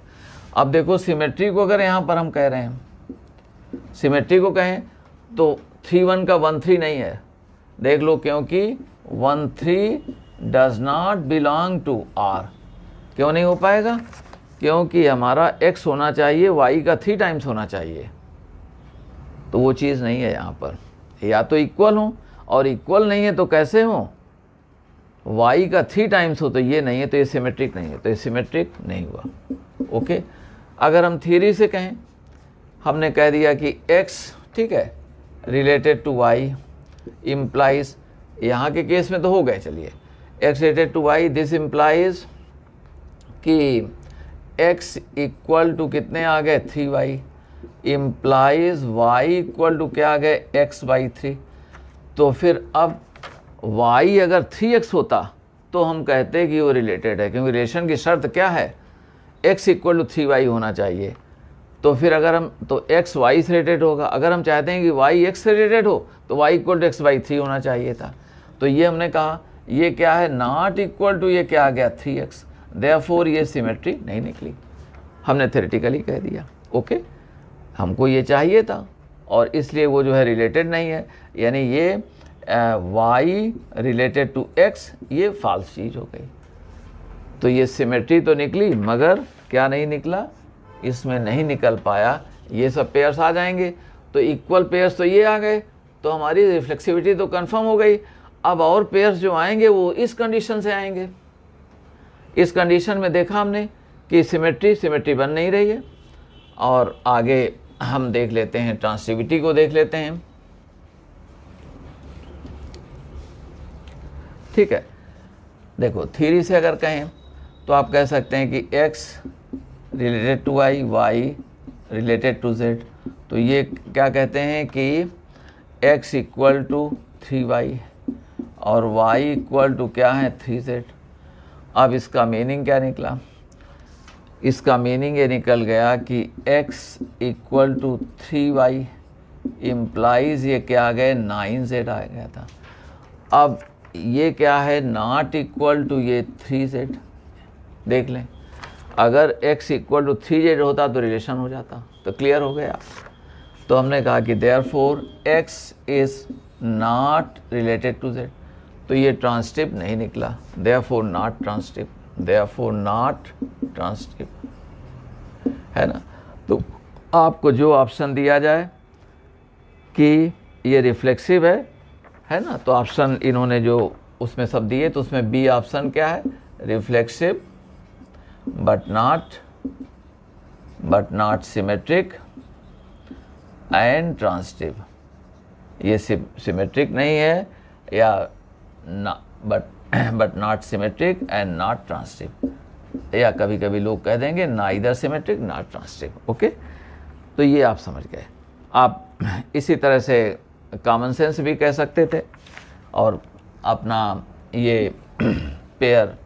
अब देखो सिमेट्री को अगर यहाँ पर हम कह रहे हैं, सिमेट्री को कहें तो 3 1 का 1 3 नहीं है, देख लो, क्योंकि 1 3 does not belong to R। क्यों नहीं हो पाएगा? क्योंकि हमारा x होना चाहिए y का 3 टाइम्स होना चाहिए, तो वो चीज़ नहीं है यहाँ पर। या तो इक्वल हो, और इक्वल नहीं है तो कैसे हो, y का 3 टाइम्स हो, तो ये नहीं है, तो ये सिमेट्रिक नहीं है, तो ये सिमेट्रिक नहीं हुआ। ओके, अगर हम थ्योरी से कहें, हमने कह दिया कि x, ठीक है, रिलेटेड टू y इम्प्लाइज, यहाँ के केस में तो हो गए, चलिए x related to y, this implies कि x इक्वल टू कितने आ गए 3y, implies y equal to क्या आ गए x/3। तो फिर अब y अगर 3x होता तो हम कहते कि वो रिलेटेड है, क्योंकि रिलेशन की शर्त क्या है, x इक्वल टू 3y होना चाहिए। तो फिर अगर हम, तो x y से रिलेटेड होगा, अगर हम चाहते हैं कि y x से रिलेटेड हो तो y इक्वल टू x/3 होना चाहिए था। तो ये हमने कहा ये क्या है, नॉट इक्वल टू, ये क्या आ गया 3x, देयरफॉर ये सिमेट्री नहीं निकली, हमने थ्योरेटिकली कह दिया। ओके, हमको ये चाहिए था, और इसलिए वो जो है रिलेटेड नहीं है, यानी ये y रिलेटेड टू x, ये फॉल्स चीज़ हो गई। तो ये सिमेट्री तो निकली, मगर क्या नहीं निकला, इसमें नहीं निकल पाया, ये सब पेयर्स आ जाएंगे। तो इक्वल पेयर्स तो ये आ गए, तो हमारी रिफ्लेक्सिविटी तो कंफर्म हो गई। अब और पेयर्स जो आएंगे वो इस कंडीशन से आएंगे। इस कंडीशन में देखा हमने कि सिमेट्री बन नहीं रही है। और आगे हम देख लेते हैं, ट्रांसिटिविटी को देख लेते हैं। ठीक है, देखो थ्योरी से अगर कहें तो आप कह सकते हैं कि x related to y related to z। तो ये क्या कहते हैं कि x इक्वल टू 3y और y इक्वल टू क्या है 3z। अब इसका मीनिंग क्या निकला, इसका मीनिंग ये निकल गया कि x equal to 3y implies ये क्या आ गए 9z आ गया था। अब ये क्या है, नॉट इक्वल टू ये 3z। देख लें, अगर x इक्वल टू 3z होता तो रिलेशन हो जाता, तो क्लियर हो गया। तो हमने कहा कि therefore x is not related to z, तो ये ट्रांसिटिव नहीं निकला, therefore not transitive, therefore not transitive, है ना। तो आपको जो ऑप्शन दिया जाए कि ये रिफ्लेक्सिव है ना, तो ऑप्शन इन्होंने जो उसमें सब दिए, तो उसमें बी ऑप्शन क्या है, reflexive but not symmetric and transitive. ये सिमेट्रिक नहीं है, या but not symmetric and not transitive, या कभी कभी लोग कह देंगे neither symmetric not transitive. Okay, तो ये आप समझ गए। आप इसी तरह से कॉमन सेंस भी कह सकते थे, और अपना ये पेयर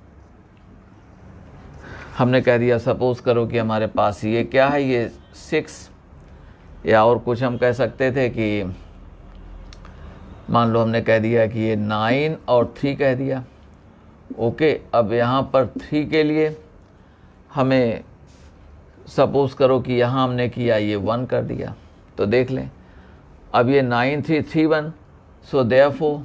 हमने कह दिया, सपोज करो कि हमारे पास ये क्या है, ये 6, या और कुछ हम कह सकते थे कि मान लो हमने कह दिया कि ये 9 और 3 कह दिया। ओके, अब यहाँ पर 3 के लिए हमें सपोज करो कि यहाँ हमने किया ये 1 कर दिया, तो देख लें अब ये 9 3 3 1, सो देयरफॉर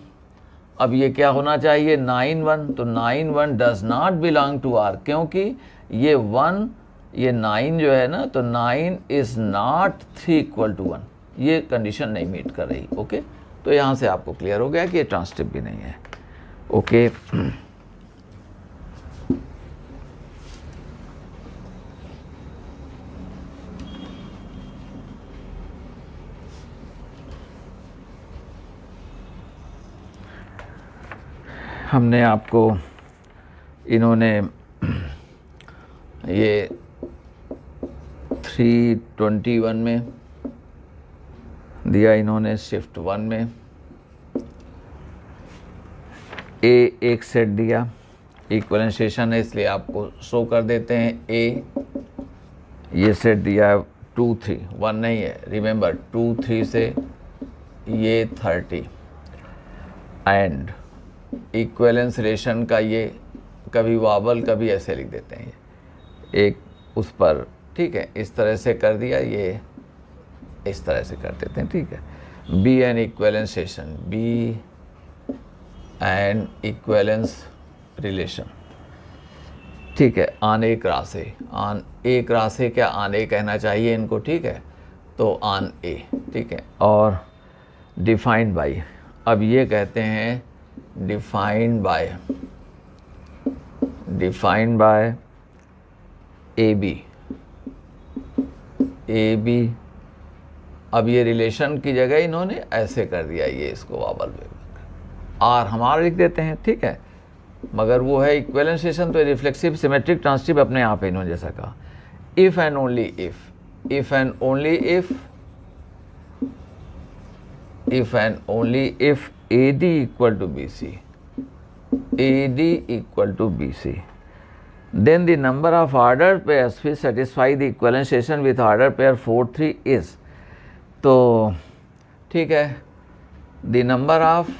अब ये क्या होना चाहिए 9 1, तो 9 1 does not belong to R, क्योंकि ये 1 ये 9 जो है ना, तो 9 इज़ नॉट 3 इक्वल टू 1, ये कंडीशन नहीं मीट कर रही। ओके, तो यहाँ से आपको क्लियर हो गया कि ये ट्रांसिटिव भी नहीं है। ओके, हमने आपको इन्होंने ये 321 में दिया इन्होंने शिफ्ट 1 में। ए एक सेट दिया, इक्वलेंसेशन है इसलिए आपको शो कर देते हैं। ए ये सेट दिया है 2 3 1 नहीं है, रिमेंबर 2 3 से ये 30 एंड इक्वलेंस रिलेशन का ये कभी वाबल कभी ऐसे लिख देते हैं, एक उस पर, ठीक है, इस तरह से कर दिया, ये इस तरह से कर देते हैं, ठीक है। Be an equivalence, be and equivalence relation, ठीक है, आन एक राशि, आन एक राशि क्या आन ए कहना चाहिए इनको, ठीक है, तो आन ए, ठीक है। और डिफाइंड बाय, अब ये कहते हैं डिफाइंड बाय ए बी। अब ये रिलेशन की जगह इन्होंने ऐसे कर दिया, ये इसको वाबल में आर हमारा लिख देते हैं, ठीक है, मगर वो है इक्वलेंसेशन, तो रिफ्लेक्सिव सिमेट्रिक ट्रांसिटिव अपने आप है इन्होंने जैसा कहा। If and only if AD equal to BC, then the number of ordered pairs which satisfy the equalization with order pair 4 3 is, तो ठीक है, the number of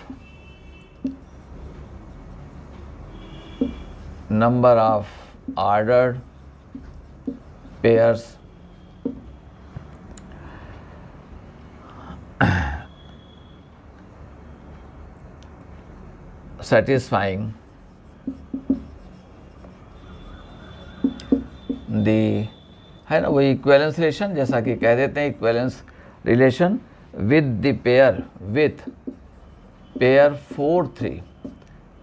ordered pairs satisfying the, है ना, वही इक्वेलेंस रिलेशन, जैसा कि कह देते हैं इक्वेलेंस रिलेशन विद द पेयर 4 3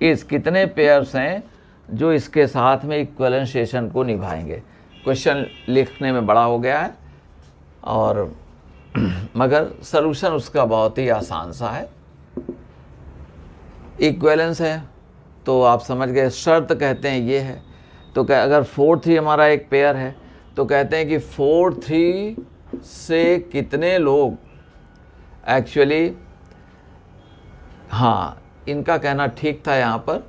इस, कितने पेयर्स हैं जो इसके साथ में इक्वेलेंस रिलेशन को निभाएंगे। क्वेश्चन लिखने में बड़ा हो गया है और मगर सलूशन उसका बहुत ही आसान सा है। इक्वेलेंस है तो आप समझ गए, शर्त कहते हैं ये है, तो क्या अगर 4 3 हमारा एक पेयर है तो कहते हैं कि 4 3 से कितने लोग एक्चुअली, हाँ इनका कहना ठीक था, यहाँ पर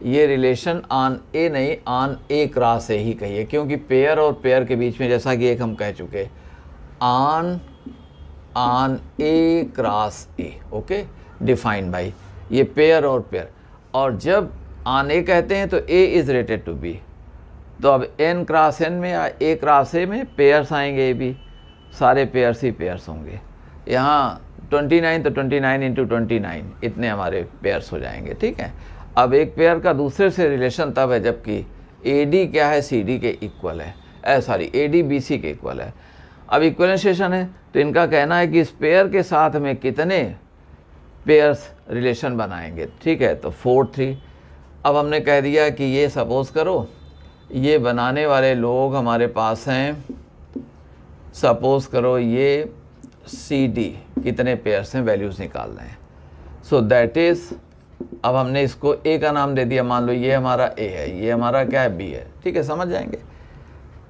ये रिलेशन आन ए नहीं आन ए क्रॉस ए ही कहिए, क्योंकि पेयर और पेयर के बीच में जैसा कि एक हम कह चुके on A cross A, okay, defined by ये पेयर और पेयर, और जब आन ए कहते हैं तो A is related to B, तो अब एन क्रॉस एन में या ए क्रॉस ए में पेयर्स आएंगे, ए बी सारे पेयर्स ही पेयर्स होंगे। यहाँ 29 तो 29 इंटू 29 इतने हमारे पेयर्स हो जाएंगे, ठीक है। अब एक पेयर का दूसरे से रिलेशन तब है जबकि ए डी क्या है, सी डी के इक्वल है, ए डी बी सी के इक्वल है। अब इक्वलेंसेशन है तो इनका कहना है कि इस पेयर के साथ में कितने पेयर्स रिलेशन बनाएंगे, ठीक है, तो 4 3। अब हमने कह दिया कि ये सपोज़ करो ये बनाने वाले लोग हमारे पास हैं, सपोज़ करो ये सी डी कितने पेयर्स हैं, वैल्यूज़ निकाल रहे हैं, सो दैट इज़, अब हमने इसको ए का नाम दे दिया, मान लो ये हमारा ए है, ये हमारा क्या है, बी है, ठीक है, समझ जाएंगे।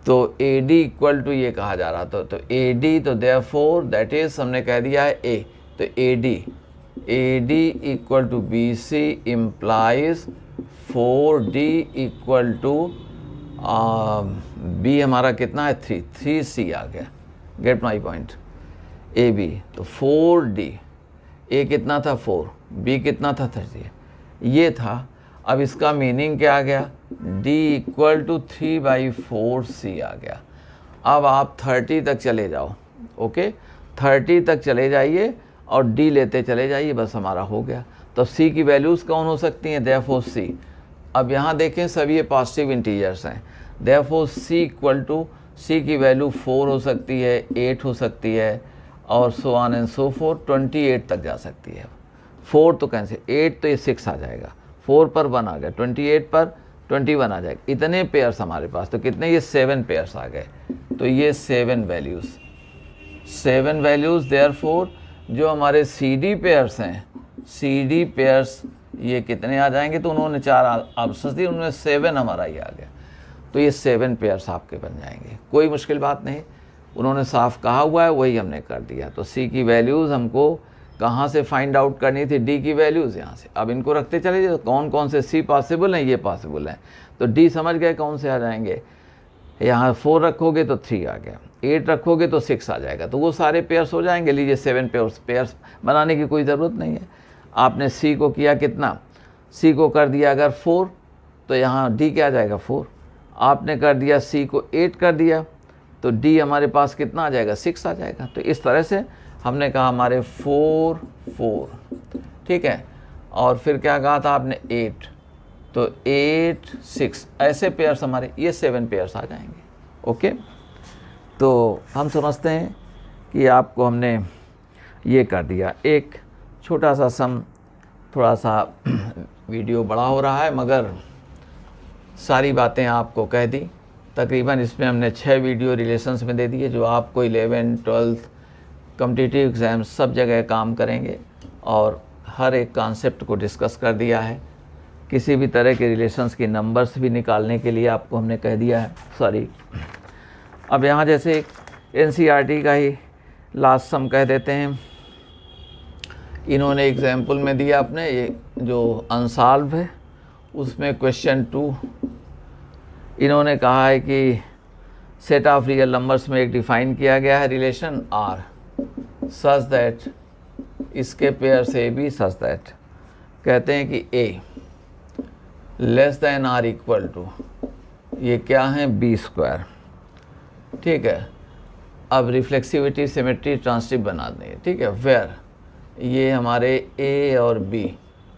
तो ए डी इक्वल टू ये कहा जा रहा था, तो ए डी, तो देयरफॉर दैट इज़ हमने कह दिया है ए, तो A D equal to B C implies 4D equal to B हमारा कितना है 3C आ गया, get my point, A B, तो 4D, ए कितना था 4, बी कितना था 30, ये था। अब इसका मीनिंग क्या आ गया, D इक्वल टू 3/4C आ गया। अब आप 30 तक चले जाओ, ओके, 30 तक चले जाइए और D लेते चले जाइए, बस हमारा हो गया। तो C की वैल्यूज़ कौन हो सकती हैं, देयरफॉर C। अब यहाँ देखें सभी ये पॉजिटिव इंटीजर्स हैं, therefore C equal to, C की वैल्यू 4 हो सकती है, 8 हो सकती है, और so on and so forth 28 तक जा सकती है। 4 तो कैंसिल, 8 तो ये 6 आ जाएगा, 4 पर 1 आ गया, 28 पर 21 आ जाएगा, इतने पेयर्स हमारे पास, तो कितने, ये 7 पेयर्स आ गए, तो ये 7 वैल्यूज़ देयरफॉर जो हमारे CD पेयर्स हैं, CD पेयर्स ये कितने आ जाएंगे, तो उन्होंने 4 ऑप्शंस दी, उनमें 7 हमारा ही आ गया, तो ये 7 पेयर्स आपके बन जाएंगे, कोई मुश्किल बात नहीं। उन्होंने साफ कहा हुआ है वही हमने कर दिया। तो सी की वैल्यूज़ हमको कहाँ से फाइंड आउट करनी थी, डी की वैल्यूज़ यहाँ से। अब इनको रखते चले जाए, कौन कौन से सी पॉसिबल हैं, ये पॉसिबल हैं। तो डी समझ गए कौन से आ जाएंगे, यहाँ 4 रखोगे तो 3 आ गया, 8 रखोगे तो 6 आ जाएगा, तो वो सारे पेयर्स हो जाएंगे। लीजिए 7 पेयर्स बनाने की कोई ज़रूरत नहीं है। आपने सी को किया कितना, सी को कर दिया अगर 4 तो यहाँ डी क्या आ जाएगा 4। आपने कर दिया सी को 8 कर दिया तो डी हमारे पास कितना आ जाएगा 6 आ जाएगा। तो इस तरह से हमने कहा हमारे 4 4, ठीक है। और फिर क्या कहा था आपने 8, तो 8 6 ऐसे पेयर्स हमारे, ये 7 पेयर्स आ जाएंगे। ओके, तो हम समझते हैं कि आपको हमने ये कर दिया। एक छोटा सा सम, थोड़ा सा वीडियो बड़ा हो रहा है मगर सारी बातें आपको कह दी। तकरीबन इसमें हमने 6 वीडियो रिलेशंस में दे दिए जो आपको 11th 12th कॉम्पिटिटिव एग्ज़ाम सब जगह काम करेंगे, और हर एक कॉन्सेप्ट को डिस्कस कर दिया है। किसी भी तरह के रिलेशंस की नंबर्स भी निकालने के लिए आपको हमने कह दिया है। सॉरी, अब यहाँ जैसे NCERT का ही लास्ट सम कह देते हैं। इन्होंने एग्जाम्पल में दिया अपने, ये जो अनसॉल्व है उसमें क्वेश्चन 2 इन्होंने कहा है कि सेट ऑफ रियल नंबर्स में एक डिफ़ाइन किया गया है रिलेशन R सच दैट, इसके पेयर से भी सच दैट, कहते हैं कि A less than R equal to, ये क्या है B², ठीक है। अब रिफ्लेक्सिविटी सिमेट्री ट्रांसिटिव बना देंगे, ठीक है। वेयर ये हमारे A और B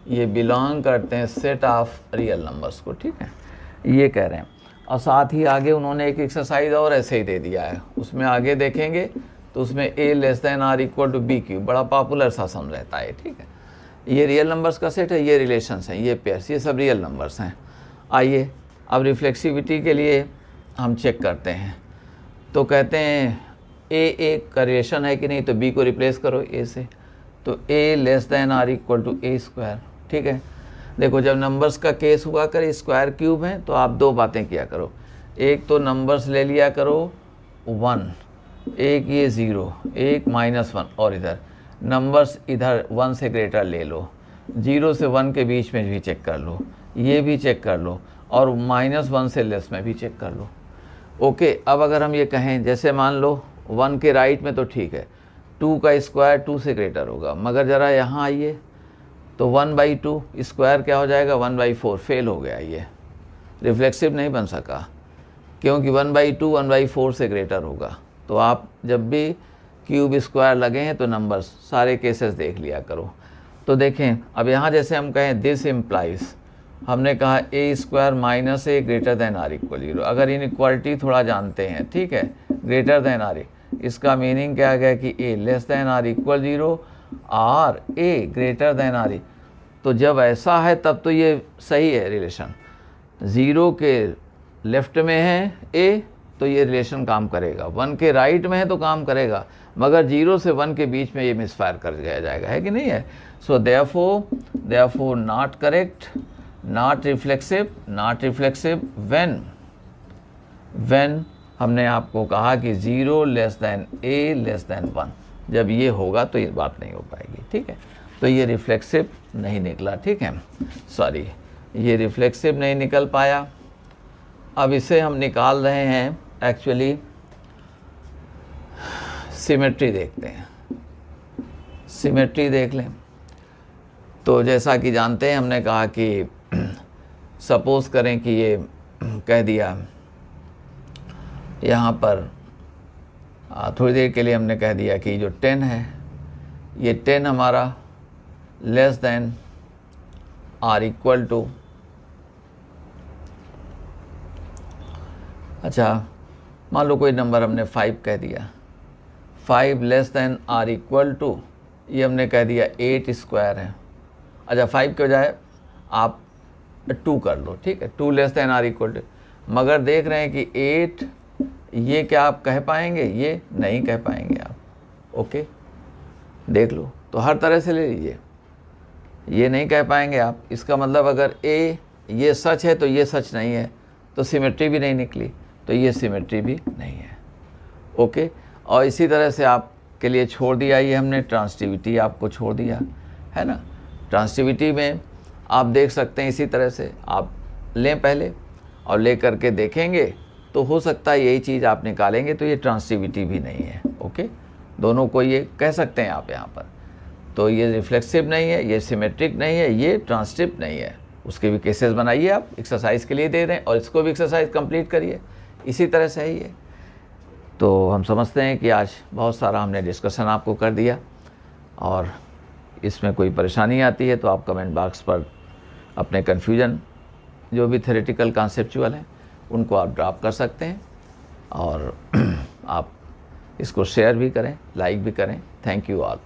ये बिलोंग करते हैं सेट ऑफ रियल नंबर्स को, ठीक है, ये कह रहे हैं। और साथ ही आगे उन्होंने एक एक्सरसाइज और ऐसे ही दे दिया है, उसमें आगे देखेंगे तो उसमें A less than R equal to B3, बड़ा पॉपुलर सा सम रहता है, ठीक है। ये रियल नंबर्स का सेट है, ये रिलेशंस हैं, ये पेयर्स, ये सब रियल नंबर्स हैं। आइए अब रिफ्लेक्सिविटी के लिए हम चेक करते हैं। तो कहते हैं A का रिलेशन है कि नहीं, तो B को रिप्लेस करो A से, तो A less than R equal to A², ठीक है। देखो जब नंबर्स का केस हुआ करे स्क्वायर क्यूब है तो आप 2 बातें किया करो। एक तो नंबर्स ले लिया करो 1, एक ये 0, एक -1, और इधर नंबर्स इधर 1 से ग्रेटर ले लो, 0 से 1 के बीच में भी चेक कर लो, ये भी चेक कर लो, और -1 से लेस में भी चेक कर लो। ओके, अब अगर हम ये कहें जैसे मान लो 1 के राइट में तो ठीक है, 2 का स्क्वायर 2 से ग्रेटर होगा, मगर ज़रा यहाँ आइए तो 1/2 स्क्वायर क्या हो जाएगा 1/4, फेल हो गया, ये रिफ्लेक्सिव नहीं बन सका क्योंकि 1/2 1/4 से ग्रेटर होगा। तो आप जब भी क्यूब स्क्वायर लगे हैं तो नंबर्स सारे केसेस देख लिया करो। तो देखें अब यहाँ जैसे हम कहें दिस इम्प्लाइज, हमने कहा A² - A greater than R equal 0। अगर इनइक्वालिटी थोड़ा जानते हैं, ठीक है, ग्रेटर दैन R, इसका मीनिंग क्या गया कि A less than R equal 0 और A ग्रेटर दैन R। तो जब ऐसा है तब तो ये सही है रिलेशन, 0 के लेफ्ट में है A तो ये रिलेशन काम करेगा, 1 के राइट में है तो काम करेगा, मगर 0 से 1 के बीच में ये मिसफायर कर दिया जाएगा, है कि नहीं है। So therefore not correct, not reflexive when हमने आपको कहा कि 0 less than A less then 1, जब ये होगा तो ये बात नहीं हो पाएगी, ठीक है। तो ये रिफ्लेक्सिव नहीं निकला, ठीक है, सॉरी, ये रिफ्लेक्सिव नहीं निकल पाया। अब इसे हम निकाल रहे हैं, एक्चुअली सिमेट्री देखते हैं, सिमेट्री देख लें। तो जैसा कि जानते हैं हमने कहा कि सपोज़ करें कि ये कह दिया यहाँ पर थोड़ी देर के लिए हमने कह दिया कि जो 10 है ये 10 हमारा less than R equal to, अच्छा मान लो कोई नंबर हमने 5 कह दिया, 5 less than R equal to, ये हमने कह दिया 8² है। अच्छा 5 के बजाय आप 2 कर लो, ठीक है, 2 less than R equal to, मगर देख रहे हैं कि 8 ये क्या आप कह पाएंगे, ये नहीं कह पाएंगे आप। ओके, देख लो, तो हर तरह से ले लीजिए, ये नहीं कह पाएंगे आप। इसका मतलब अगर A ये सच है तो ये सच नहीं है, तो सिमेट्री भी नहीं निकली, तो ये सिमेट्री भी नहीं है। ओके, और इसी तरह से आपके लिए छोड़ दिया ये हमने ट्रांसिटिविटी आपको छोड़ दिया है ना। ट्रांसिटिविटी में आप देख सकते हैं इसी तरह से आप लें पहले और ले करके देखेंगे तो हो सकता है यही चीज़ आप निकालेंगे तो ये ट्रांसिटिविटी भी नहीं है। ओके, दोनों को ये कह सकते हैं आप यहाँ पर। तो ये रिफ्लेक्सिव नहीं है, ये सिमेट्रिक नहीं है, ये ट्रांसिटिव नहीं है। उसके भी केसेस बनाइए, आप एक्सरसाइज के लिए दे रहे हैं और इसको भी एक्सरसाइज कंप्लीट करिए, इसी तरह से ही है। तो हम समझते हैं कि आज बहुत सारा हमने डिस्कशन आपको कर दिया, और इसमें कोई परेशानी आती है तो आप कमेंट बॉक्स पर अपने कन्फ्यूजन जो भी थ्योरेटिकल कॉन्सेप्चुअल हैं उनको आप ड्रॉप कर सकते हैं, और आप इसको शेयर भी करें, लाइक भी करें। Thank you all.